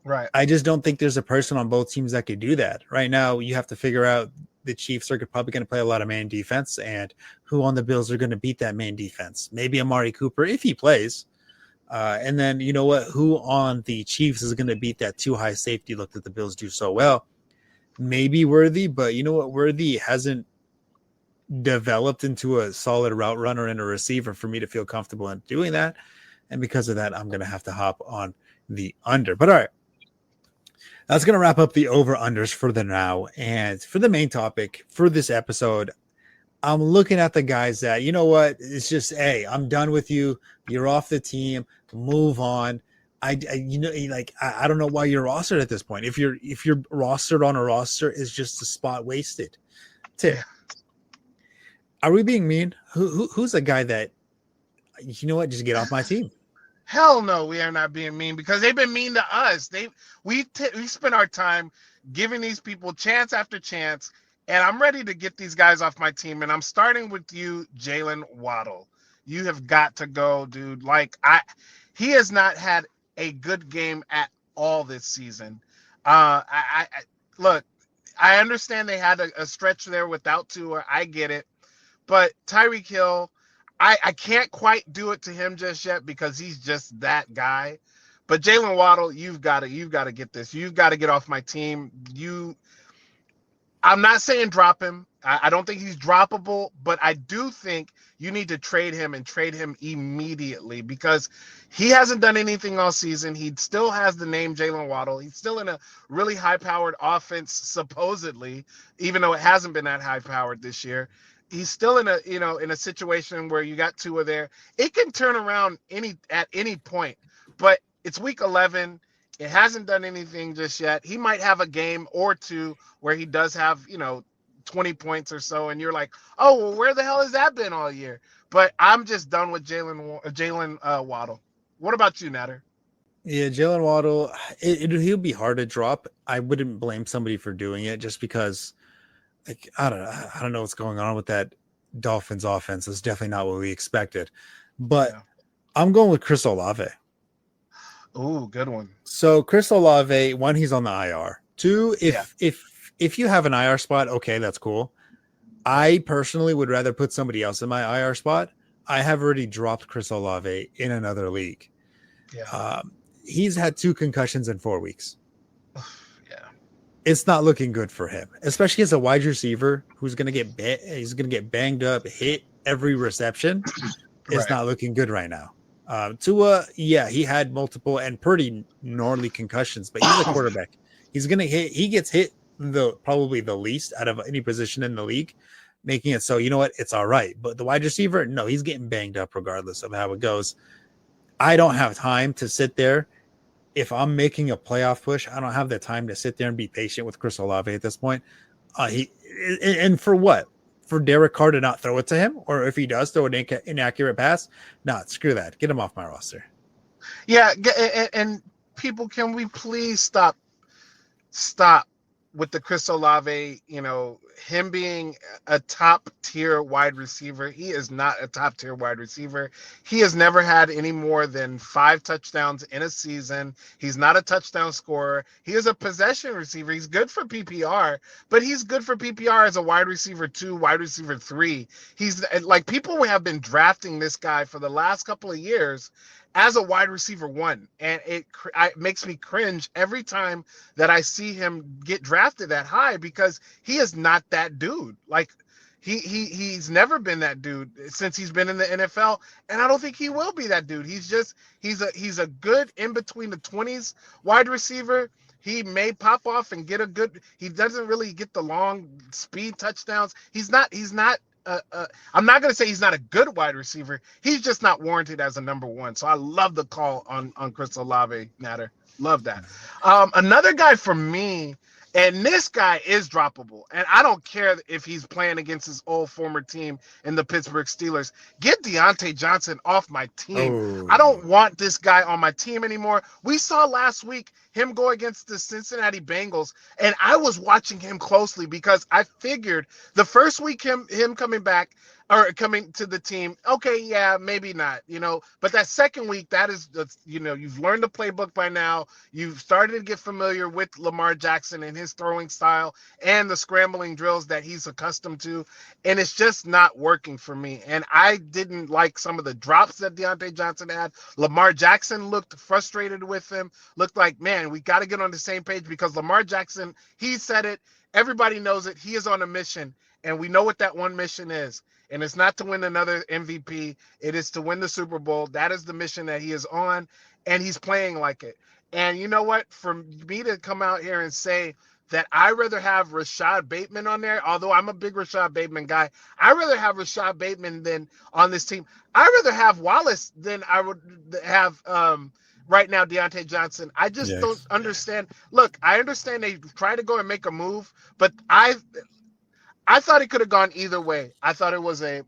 Speaker 3: Right.
Speaker 2: I just don't think there's a person on both teams that could do that. Right now, you have to figure out the Chiefs are probably going to play a lot of man defense, and who on the Bills are going to beat that man defense. Maybe Amari Cooper, if he plays. And then, you know what, who on the Chiefs is going to beat that too high safety look that the Bills do so well? Maybe Worthy, but you know what, Worthy hasn't developed into a solid route runner and a receiver for me to feel comfortable in doing that. And because of that, I'm going to have to hop on the under. But all right, that's going to wrap up the over-unders for the now. And for the main topic for this episode, I'm looking at the guys that, you know what, it's just, hey, I'm done with you. You're off the team. Move on. I don't know why you're rostered at this point. If you're rostered on a roster, it's just a spot wasted. Tipp, are we being mean? Who's a guy that, you know what, just get off my team?
Speaker 3: Hell no, we are not being mean, because they've been mean to us. We spent our time giving these people chance after chance, and I'm ready to get these guys off my team. And I'm starting with you, Jalen Waddle. You have got to go, dude. He has not had a good game at all this season. Look, I understand they had a stretch there without Tua. I get it. But Tyreek Hill, I can't quite do it to him just yet, because he's just that guy. But Jalen Waddle, you've got to get this. You've got to get off my team. I'm not saying drop him. I don't think he's droppable, but I do think you need to trade him, and trade him immediately, because he hasn't done anything all season. He still has the name Jalen Waddle. He's still in a really high-powered offense, supposedly, even though it hasn't been that high-powered this year. He's still in a situation where you got Tua there. It can turn around at any point, but it's week 11. It hasn't done anything just yet. He might have a game or two where he does have, 20 points or so, and you're like, oh, well, where the hell has that been all year? But I'm just done with Jalen Waddle. What about you, Nader?
Speaker 2: Yeah, Jalen Waddle, he'll be hard to drop. I wouldn't blame somebody for doing it, just because, like, I don't know what's going on with that Dolphins offense. It's definitely not what we expected. But I'm going with Chris Olave.
Speaker 3: Ooh, good one.
Speaker 2: So Chris Olave, one, he's on the IR. Two, if you have an IR spot, okay, that's cool. I personally would rather put somebody else in my IR spot. I have already dropped Chris Olave in another league.
Speaker 3: Yeah.
Speaker 2: He's had 2 concussions in 4 weeks.
Speaker 3: Yeah.
Speaker 2: It's not looking good for him, especially as a wide receiver who's going to get banged up, hit every reception. It's
Speaker 3: Right.
Speaker 2: not looking good right now. Tua, yeah, he had multiple and pretty gnarly concussions, but he's a quarterback. He's gonna hit. He gets hit probably the least out of any position in the league, making it so you know what, it's all right. But the wide receiver, no, he's getting banged up regardless of how it goes. I don't have time to sit there. If I'm making a playoff push, I don't have the time to sit there and be patient with Chris Olave at this point. And for what? For Derek Carr to not throw it to him, or if he does throw an inaccurate pass, screw that. Get him off my roster.
Speaker 3: Yeah, and people, can we please stop with the Chris Olave, him being a top tier wide receiver. He is not a top tier wide receiver. He has never had any more than 5 touchdowns in a season. He's not a touchdown scorer. He is a possession receiver. He's good for PPR, but he's good for PPR as a wide receiver 2, wide receiver 3. He's like, people have been drafting this guy for the last couple of years as a wide receiver 1, and it makes me cringe every time that I see him get drafted that high, because he is not that dude. Like, he's never been that dude since he's been in the NFL, and I don't think he will be that dude. He's a good in between the 20s wide receiver. He may pop off and get a good. He doesn't really get the long speed touchdowns. He's not. I'm not going to say he's not a good wide receiver. He's just not warranted as a number 1. So I love the call on Chris Olave, Nader. Love that. Another guy for me, and this guy is droppable, and I don't care if he's playing against his old former team in the Pittsburgh Steelers. Get Deontay Johnson off my team.
Speaker 2: Oh.
Speaker 3: I don't want this guy on my team anymore. We saw last week him go against the Cincinnati Bengals, and I was watching him closely because I figured the first week him coming back or coming to the team, okay, yeah, maybe not, but that second week, that is, you've learned the playbook by now. You've started to get familiar with Lamar Jackson and his throwing style and the scrambling drills that he's accustomed to, and it's just not working for me. And I didn't like some of the drops that Deontay Johnson had. Lamar Jackson looked frustrated with him, looked like, man, we got to get on the same page, because Lamar Jackson, he said it, everybody knows it, he is on a mission, and we know what that one mission is. And it's not to win another MVP. It is to win the Super Bowl. That is the mission that he is on, and he's playing like it. And you know what? For me to come out here and say that I'd rather have Rashad Bateman on there, although I'm a big Rashad Bateman guy, I'd rather have Rashad Bateman than on this team. I'd rather have Wallace than I would have right now Deontay Johnson. I just don't understand. Look, I understand they try to go and make a move, but I thought it could have gone either way. I thought it was a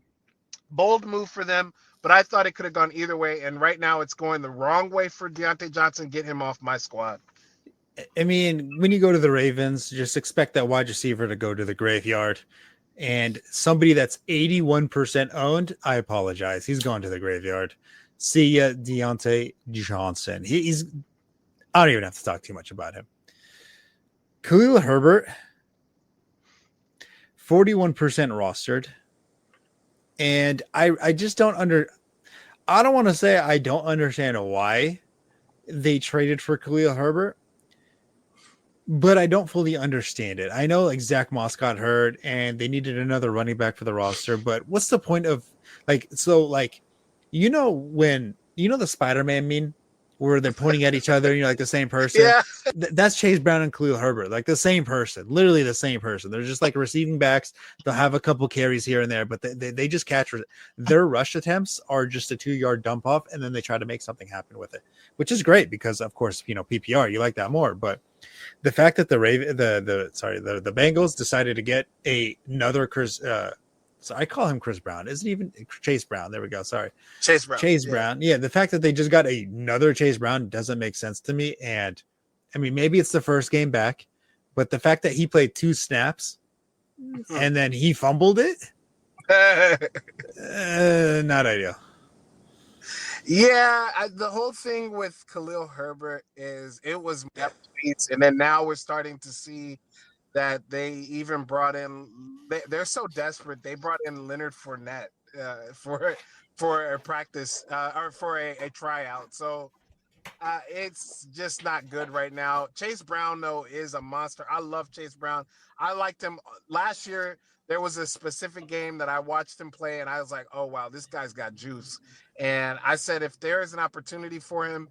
Speaker 3: bold move for them, but I thought it could have gone either way. And right now it's going the wrong way for Deontay Johnson. Get him off my squad.
Speaker 2: I mean, when you go to the Ravens, just expect that wide receiver to go to the graveyard. And somebody that's 81% owned, I apologize. He's gone to the graveyard. See ya, Deontay Johnson. I don't even have to talk too much about him. Khalil Herbert, 41% rostered. And I just don't I don't want to say I don't understand why they traded for Khalil Herbert, but I don't fully understand it. I know like Zach Moss got hurt and they needed another running back for the roster, but what's the point of when the Spider-Man meme where they're pointing at each other and you're like the same person?
Speaker 3: Yeah.
Speaker 2: That's Chase Brown and Khalil Herbert, like the same person, literally the same person. They're just like receiving backs. They'll have a couple carries here and there, but they just catch their rush attempts are just a 2-yard dump off, and then they try to make something happen with it, which is great because of course, PPR, you like that more. But the fact that the Bengals decided to get another Chris, so I call him Chris Brown. Isn't even Chase Brown. There we go. Sorry.
Speaker 3: Chase
Speaker 2: Brown. Yeah. The fact that they just got another Chase Brown doesn't make sense to me. And I mean, maybe it's the first game back, but the fact that he played 2 snaps and then he fumbled it, not ideal.
Speaker 3: Yeah, the whole thing with Khalil Herbert is it was tweets, and then now we're starting to see that they even brought in. They're so desperate. They brought in Leonard Fournette for a practice or for a tryout. So it's just not good right now. Chase Brown, though, is a monster. I love Chase Brown. I liked him last year. There was a specific game that I watched him play, and I was like, oh, wow, this guy's got juice. And I said, if there is an opportunity for him,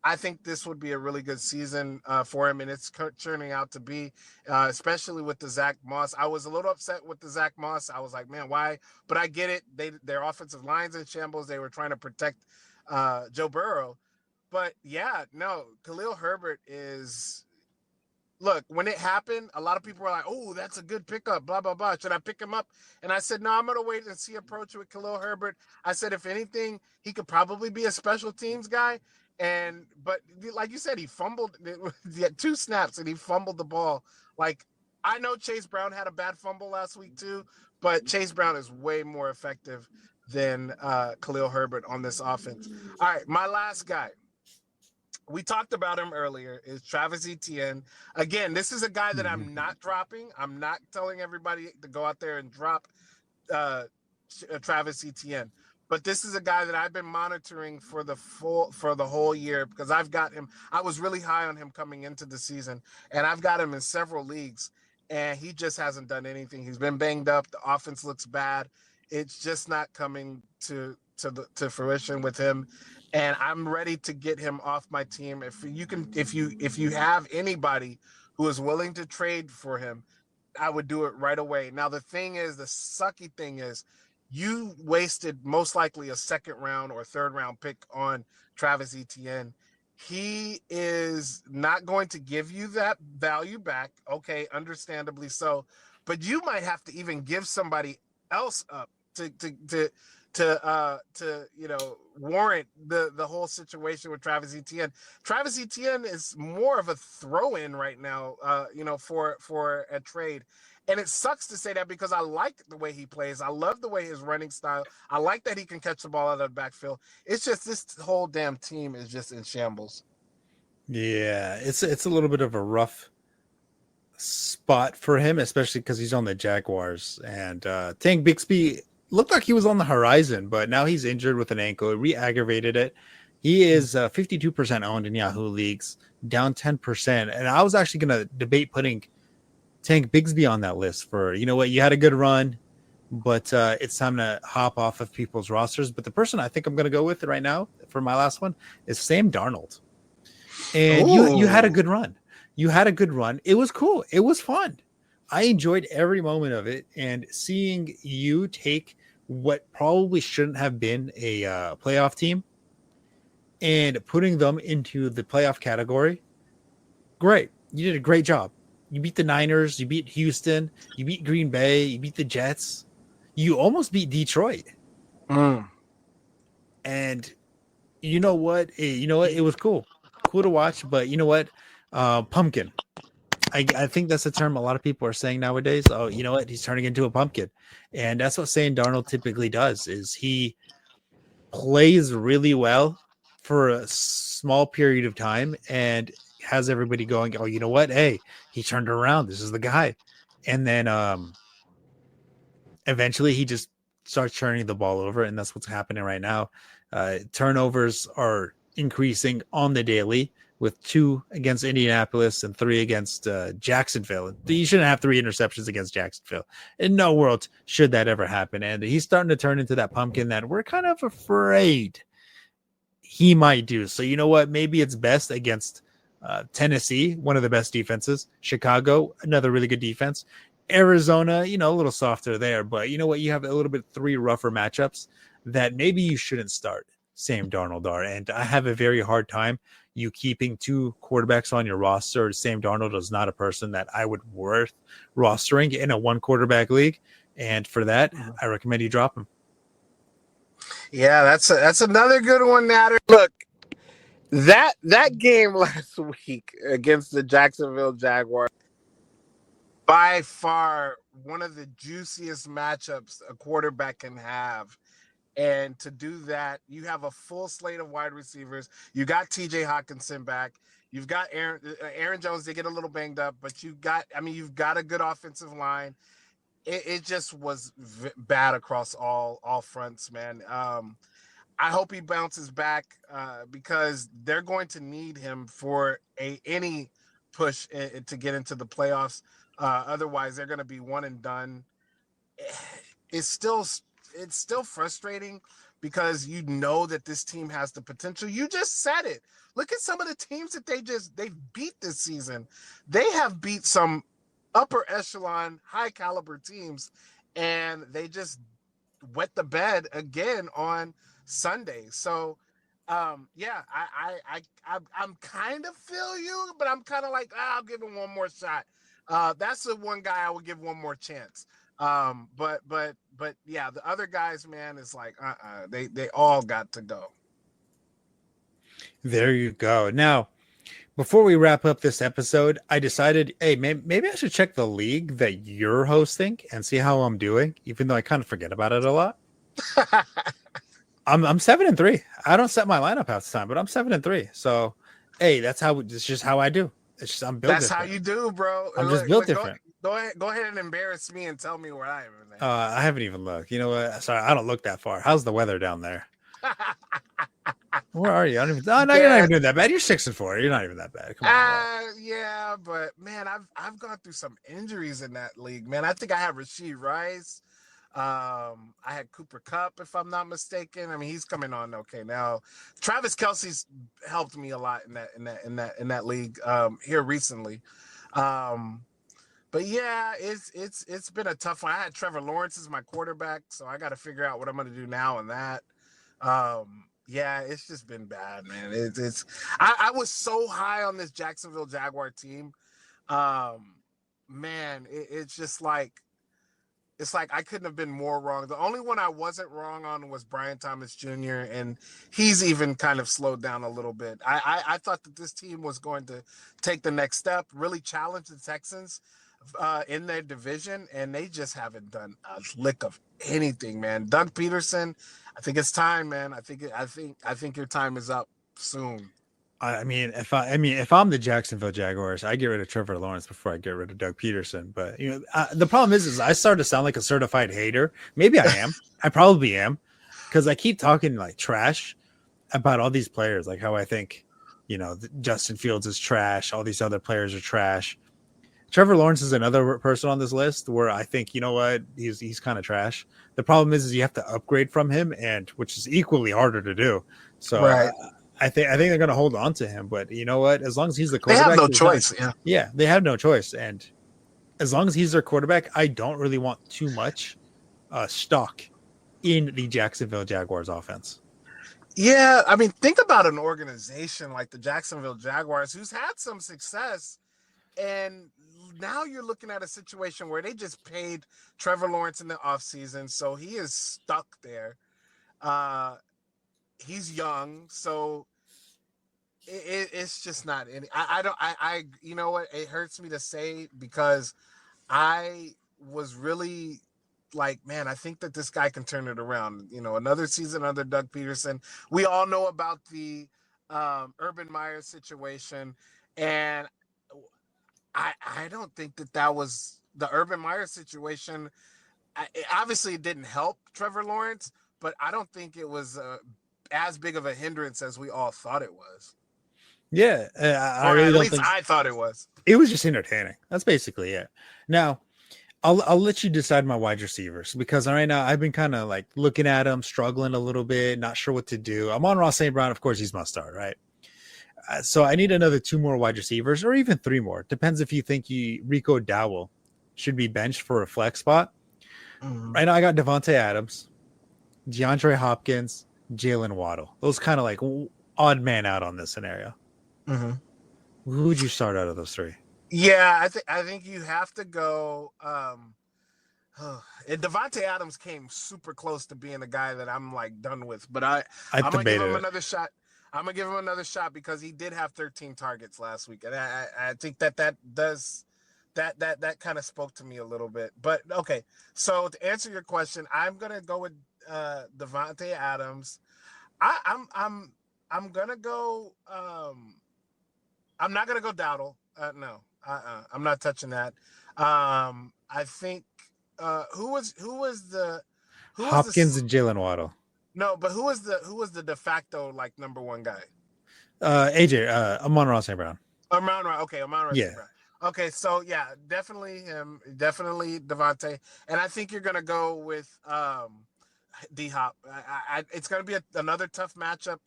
Speaker 3: I think this would be a really good season for him, and it's turning out to be, especially with the Zach Moss. I was a little upset with the Zach Moss. I was like, man, why? But I get it. Their offensive line's in shambles. They were trying to protect Joe Burrow. But yeah, no, Khalil Herbert is. Look, when it happened, a lot of people were like, "Oh, that's a good pickup." Blah blah blah. Should I pick him up? And I said, "No, I'm gonna wait and see approach with Khalil Herbert." I said, if anything, he could probably be a special teams guy. But like you said, he fumbled. He had 2 snaps and he fumbled the ball. Like, I know Chase Brown had a bad fumble last week too, but Chase Brown is way more effective than Khalil Herbert on this offense. All right, my last guy. We talked about him earlier, is Travis Etienne. Again, this is a guy that I'm not dropping. I'm not telling everybody to go out there and drop Travis Etienne. But this is a guy that I've been monitoring for the whole year, because I've got him. I was really high on him coming into the season, and I've got him in several leagues, and he just hasn't done anything. He's been banged up. The offense looks bad. It's just not coming to fruition with him. And I'm ready to get him off my team. If you have anybody who is willing to trade for him, I would do it right away. Now, the sucky thing is, you wasted most likely a second round or third round pick on Travis Etienne. He is not going to give you that value back. Okay, understandably so, but you might have to even give somebody else up to warrant the whole situation with Travis Etienne. Travis Etienne is more of a throw-in right now, for a trade. And it sucks to say that, because I like the way he plays. I love the way his running style. I like that he can catch the ball out of the backfield. It's just this whole damn team is just in shambles.
Speaker 2: Yeah, it's a little bit of a rough spot for him, especially because he's on the Jaguars. And Tank Bixby looked like he was on the horizon, but now he's injured with an ankle. It re-aggravated it. He is 52% owned in Yahoo leagues, down 10%. And I was actually going to debate putting Tank Bigsby on that list for, you know what, you had a good run, but it's time to hop off of people's rosters. But the person I think I'm going to go with right now for my last one is Sam Darnold. And you had a good run. You had a good run. It was cool. It was fun. I enjoyed every moment of it. And seeing you take what probably shouldn't have been a playoff team and putting them into the playoff category, great. You did a great job. You beat the Niners. You beat Houston. You beat Green Bay. You beat the Jets. You almost beat Detroit. And you know what? It was cool. Cool to watch. But you know what? Pumpkin. I think that's a term a lot of people are saying nowadays. Oh, you know what? He's turning into a pumpkin. And that's what Sam Darnold typically does, is he plays really well for a small period of time and has everybody going, oh, you know what? Hey, he turned around. This is the guy. And then eventually he just starts turning the ball over, and that's what's happening right now. Turnovers are increasing on the daily, with 2 against Indianapolis and 3 against Jacksonville. You shouldn't have 3 interceptions against Jacksonville. In no world should that ever happen. And he's starting to turn into that pumpkin that we're kind of afraid he might do. So you know what? Maybe it's best against Tennessee, one of the best defenses. Chicago, another really good defense. Arizona, a little softer there. But you know what? You have a little bit 3 rougher matchups that maybe you shouldn't start Sam Darnold are. And I have a very hard time you keeping 2 quarterbacks on your roster. Sam Darnold is not a person that I would worth rostering in a 1 quarterback league. And for that, I recommend you drop him.
Speaker 3: Yeah, that's another good one, Nader. Look, that game last week against the Jacksonville Jaguars, by far one of the juiciest matchups a quarterback can have. And to do that, you have a full slate of wide receivers. You got TJ Hawkinson back. You've got Aaron Jones. They get a little banged up, but you've got a good offensive line. It just was bad across all fronts, man. I hope he bounces back because they're going to need him for any push to get into the playoffs. Otherwise, they're going to be one and done. It's still frustrating because you know that this team has the potential. You just said it. Look at some of the teams that they've beat this season. They have beat some upper echelon, high caliber teams, and they just wet the bed again on Sunday. So, yeah, I'm kind of feel you, but I'm kind of like, I'll give him one more shot. That's the one guy I would give one more chance. But yeah, the other guys, man, is like, they all got to go.
Speaker 2: There you go. Now, before we wrap up this episode, I decided, hey, maybe I should check the league that you're hosting and see how I'm doing, even though I kind of forget about it a lot. I'm 7-3. I don't set my lineup half the time, but I'm 7-3. So, hey, it's just how I do. It's just I'm built.
Speaker 3: That's
Speaker 2: different.
Speaker 3: how you do, bro.
Speaker 2: I'm just built different.
Speaker 3: Go ahead and embarrass me and tell me where I am.
Speaker 2: I haven't even looked. You know what? Sorry, I don't look that far. How's the weather down there? Where are you? I don't even. Oh, no, you're not even doing that bad. You're 6-4. You're not even that bad. Come on.
Speaker 3: Yeah, but man, I've gone through some injuries in that league, man. I think I had Rashid Rice. I had Cooper Kupp, if I'm not mistaken. I mean, he's coming on okay now. Travis Kelce's helped me a lot in that league here recently. But yeah, it's been a tough one. I had Trevor Lawrence as my quarterback, so I got to figure out what I'm going to do now in that. Yeah, it's just been bad, man. I was so high on this Jacksonville Jaguar team. Man, it's just like, it's like I couldn't have been more wrong. The only one I wasn't wrong on was Brian Thomas Jr., and he's even kind of slowed down a little bit. I thought that this team was going to take the next step, really challenge the Texans in their division, and they just haven't done a lick of anything, man. Doug Peterson, I think it's time, man. I think your time is up soon.
Speaker 2: I mean, if I'm the Jacksonville Jaguars, I get rid of Trevor Lawrence before I get rid of Doug Peterson. But you know, the problem is I start to sound like a certified hater. Maybe I am. I probably am, because I keep talking like trash about all these players, like how I think, you know, Justin Fields is trash. All these other players are trash. Trevor Lawrence is another person on this list where I think, you know what, he's kind of trash. The problem is you have to upgrade from him, and which is equally harder to do. So
Speaker 3: right.
Speaker 2: I think they're going to hold on to him, but you know what? As long as he's the quarterback,
Speaker 3: they have no choice.
Speaker 2: Yeah, they have no choice, and as long as he's their quarterback, I don't really want too much stock in the Jacksonville Jaguars offense.
Speaker 3: Yeah, I mean, think about an organization like the Jacksonville Jaguars, who's had some success, and now you're looking at a situation where they just paid Trevor Lawrence in the offseason, so he is stuck there. He's young, so it's just not any. I you know what? It hurts me to say, because I was really like, man, I think that this guy can turn it around. You know, another season under Doug Peterson. We all know about the Urban Meyer situation, and I don't think that was the Urban Meyer situation. Obviously, it didn't help Trevor Lawrence, but I don't think it was as big of a hindrance as we all thought it was.
Speaker 2: Yeah, I really don't think
Speaker 3: I thought it was.
Speaker 2: It was just entertaining. That's basically it. Now, I'll let you decide my wide receivers, because right now I've been kind of like looking at them, struggling a little bit, not sure what to do. I'm on Ross St. Brown. Of course, he's must start, right? So I need another 2 more wide receivers, or even 3 more. Depends if you think Rico Dowell should be benched for a flex spot. Mm-hmm. Right now I got Devontae Adams, DeAndre Hopkins, Jalen Waddle. Those kind of like odd man out on this scenario.
Speaker 3: Mm-hmm.
Speaker 2: Who would you start out of those 3?
Speaker 3: Yeah, I think you have to go. Devontae Adams came super close to being a guy that I'm like done with, but I'm gonna give him another shot. I'm gonna give him another shot because he did have 13 targets last week, and I think that does that kind of spoke to me a little bit. But okay, so to answer your question, I'm gonna go with Devontae Adams. I'm gonna go. I'm not gonna go Dowdle. No, I'm not touching that. I think who was the
Speaker 2: Hopkins and Jalen Waddle.
Speaker 3: no, but who was the de facto like number one guy?
Speaker 2: AJ, Amon-Ra St. Brown.
Speaker 3: Amon-Ra. Okay, Amon-Ra
Speaker 2: Yeah.
Speaker 3: St. Brown. Okay, so yeah, definitely him, definitely Devontae, and I think you're gonna go with D Hop. It's gonna be another tough matchup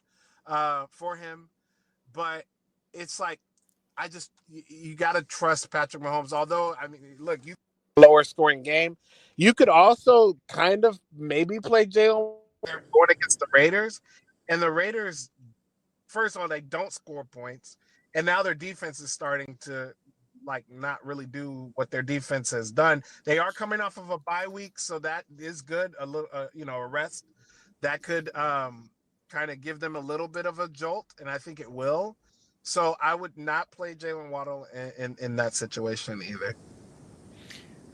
Speaker 3: for him, but it's like you got to trust Patrick Mahomes. Although I mean, look, you lower scoring game, you could also kind of maybe play Jalen going against the Raiders, and the Raiders, first of all, they don't score points, and now their defense is starting to like not really do what their defense has done. They are coming off of a bye week, so that is good. A little, a rest that could kind of give them a little bit of a jolt, and I think it will. So I would not play Jalen Waddle in that situation either.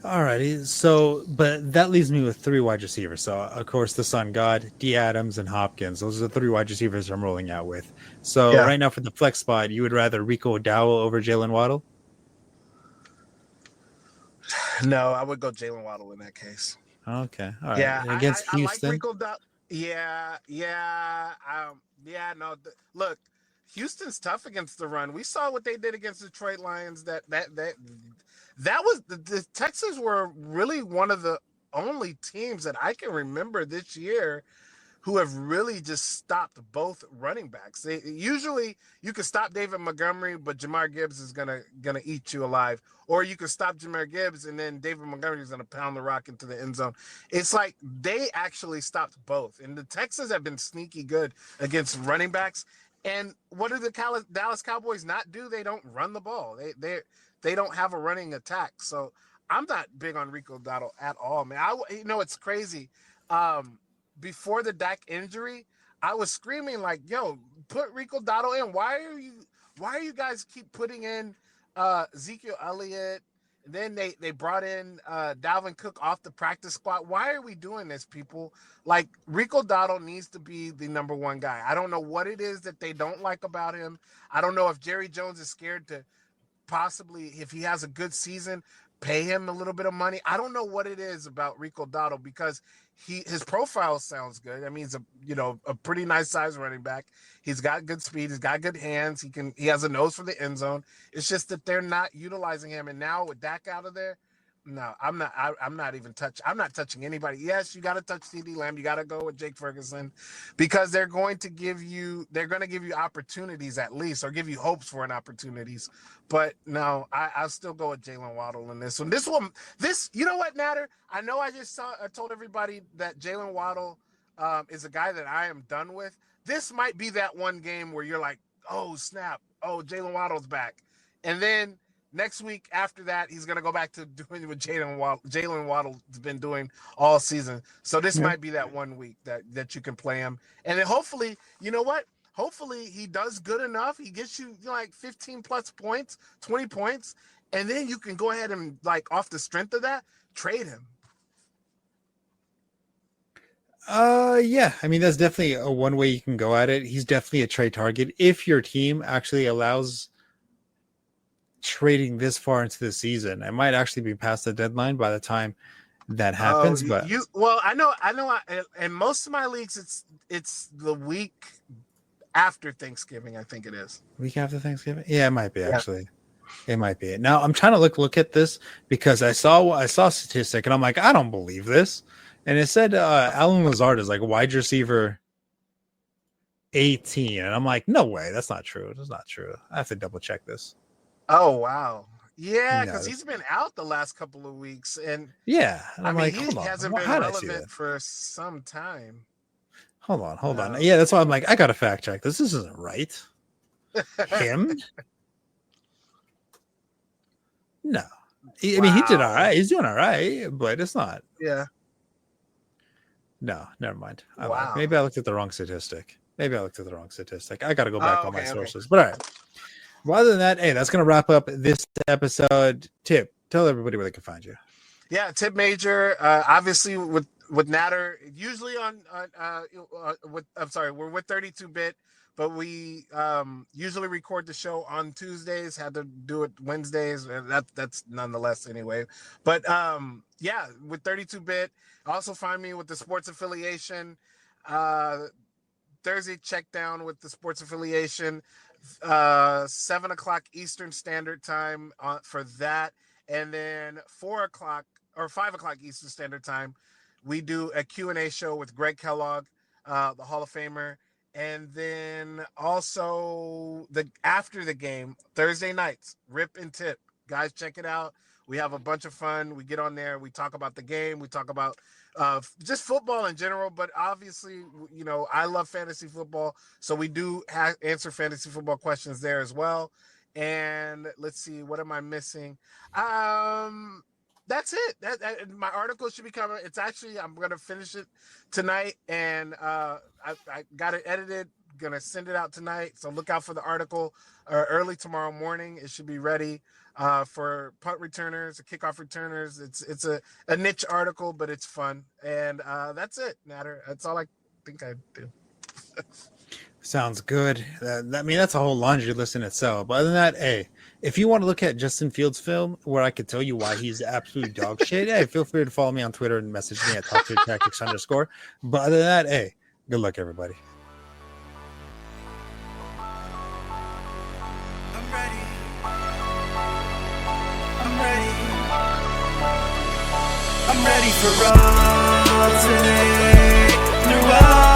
Speaker 2: Alrighty, so but that leaves me with 3 wide receivers. So of course the Sun God, D Adams, and Hopkins. Those are the 3 wide receivers I'm rolling out with. So right now for the flex spot, you would rather Rico Dowell over Jalen Waddle?
Speaker 3: No, I would go Jalen Waddle in that case.
Speaker 2: Okay, all right.
Speaker 3: Yeah,
Speaker 2: Against Houston,
Speaker 3: I like Rico Dowell. Look, Houston's tough against the run. We saw what they did against the Detroit Lions. That was the Texans were really one of the only teams that I can remember this year who have really just stopped both running backs. Usually you can stop David Montgomery, but Jahmyr Gibbs is gonna eat you alive. Or you can stop Jahmyr Gibbs and then David Montgomery is gonna pound the rock into the end zone. It's like they actually stopped both. And the Texans have been sneaky good against running backs. And what do the Dallas Cowboys not do? They don't run the ball. They don't have a running attack. So I'm not big on Rico Dowdle at all, man. It's crazy. Before the Dak injury, I was screaming like, "Yo, put Rico Dowdle in." Why are you guys keep putting in Ezekiel Elliott? And then they brought in Dalvin Cook off the practice squad. Why are we doing this, people? Like, Rico Dowdle needs to be the number one guy. I don't know what it is that they don't like about him. I don't know if Jerry Jones is scared to possibly, if he has a good season, pay him a little bit of money. I don't know what it is about Rico Dowdle because his profile sounds good. I mean, he's a pretty nice size running back. He's got good speed. He's got good hands. He has a nose for the end zone. It's just that they're not utilizing him. And now with Dak out of there, no, I'm not touching anybody. Yes, you got to touch CeeDee Lamb. You got to go with Jake Ferguson because they're going to give you opportunities at least, or give you hopes for an opportunities. But no, I'll still go with Jalen Waddle in this one. You know what, Nader? I know I told everybody that Jalen Waddle is a guy that I am done with. This might be that one game where you're like, oh, snap. Oh, Jalen Waddle's back. And then next week after that, he's going to go back to doing what Jalen Waddle's been doing all season. So this might be that one week that you can play him. And then hopefully, you know what? Hopefully he does good enough. He gets you like 15 plus points, 20 points. And then you can go ahead and, like, off the strength of that, trade him.
Speaker 2: Yeah. I mean, that's definitely a one way you can go at it. He's definitely a trade target if your team actually allows trading this far into the season. It might actually be past the deadline by the time that happens. But
Speaker 3: I know. In most of my leagues, it's the week after Thanksgiving. I think it is
Speaker 2: week after Thanksgiving. Yeah, it might be actually. It might be. Now I'm trying to look at this because I saw a statistic and I'm like, I don't believe this. And it said Alan Lazard is like wide receiver 18, and I'm like, no way, that's not true. That's not true. I have to double check this.
Speaker 3: Oh wow. Yeah, because he's been out the last couple of weeks, and
Speaker 2: yeah, and I'm like,
Speaker 3: he hasn't been relevant for some time.
Speaker 2: Hold on. Yeah, that's why I'm like, I gotta fact check this. This isn't right. Him? No, I mean he did all right. He's doing all right, but it's not.
Speaker 3: Yeah.
Speaker 2: No, never mind. Maybe I looked at the wrong statistic. I got to go back on my sources. But all right. Rather than that, hey, that's going to wrap up this episode. Tipp, tell everybody where they can find you.
Speaker 3: Yeah, Tipp Major. Obviously, with with Nader, usually with I'm sorry, we're with 32-bit, but we usually record the show on Tuesdays. Had to do it Wednesdays. And that's nonetheless anyway. But yeah, with 32-bit. Also find me with the sports affiliation. Thursday check down with the sports affiliation. 7 o'clock Eastern Standard Time for that, and then 4 o'clock or 5 o'clock Eastern Standard Time, we do a Q&A show with Greg Kellogg, the Hall of Famer, and then also after the game Thursday nights, Rip and Tip. Guys, check it out. We have a bunch of fun. We get on there. We talk about the game. We talk about just football in general, but obviously, I love fantasy football, so we do answer fantasy football questions there as well. And let's see, what am I missing? That's it. My article should be coming. It's actually, I'm gonna finish it tonight, and I got it edited. Gonna send it out tonight, so look out for the article early tomorrow morning. It should be ready for punt returners, kickoff returners. It's a niche article, but it's fun. And that's it, Nader. That's all I think I do.
Speaker 2: Sounds good. I mean, that's a whole laundry list in itself. But other than that, hey, if you want to look at Justin Fields' film where I could tell you why he's absolute dog shit, hey, feel free to follow me on Twitter and message me at @TalkToTactics_. But other than that, hey, good luck, everybody.
Speaker 1: I'm ready. I'm ready. I'm ready for all today. No,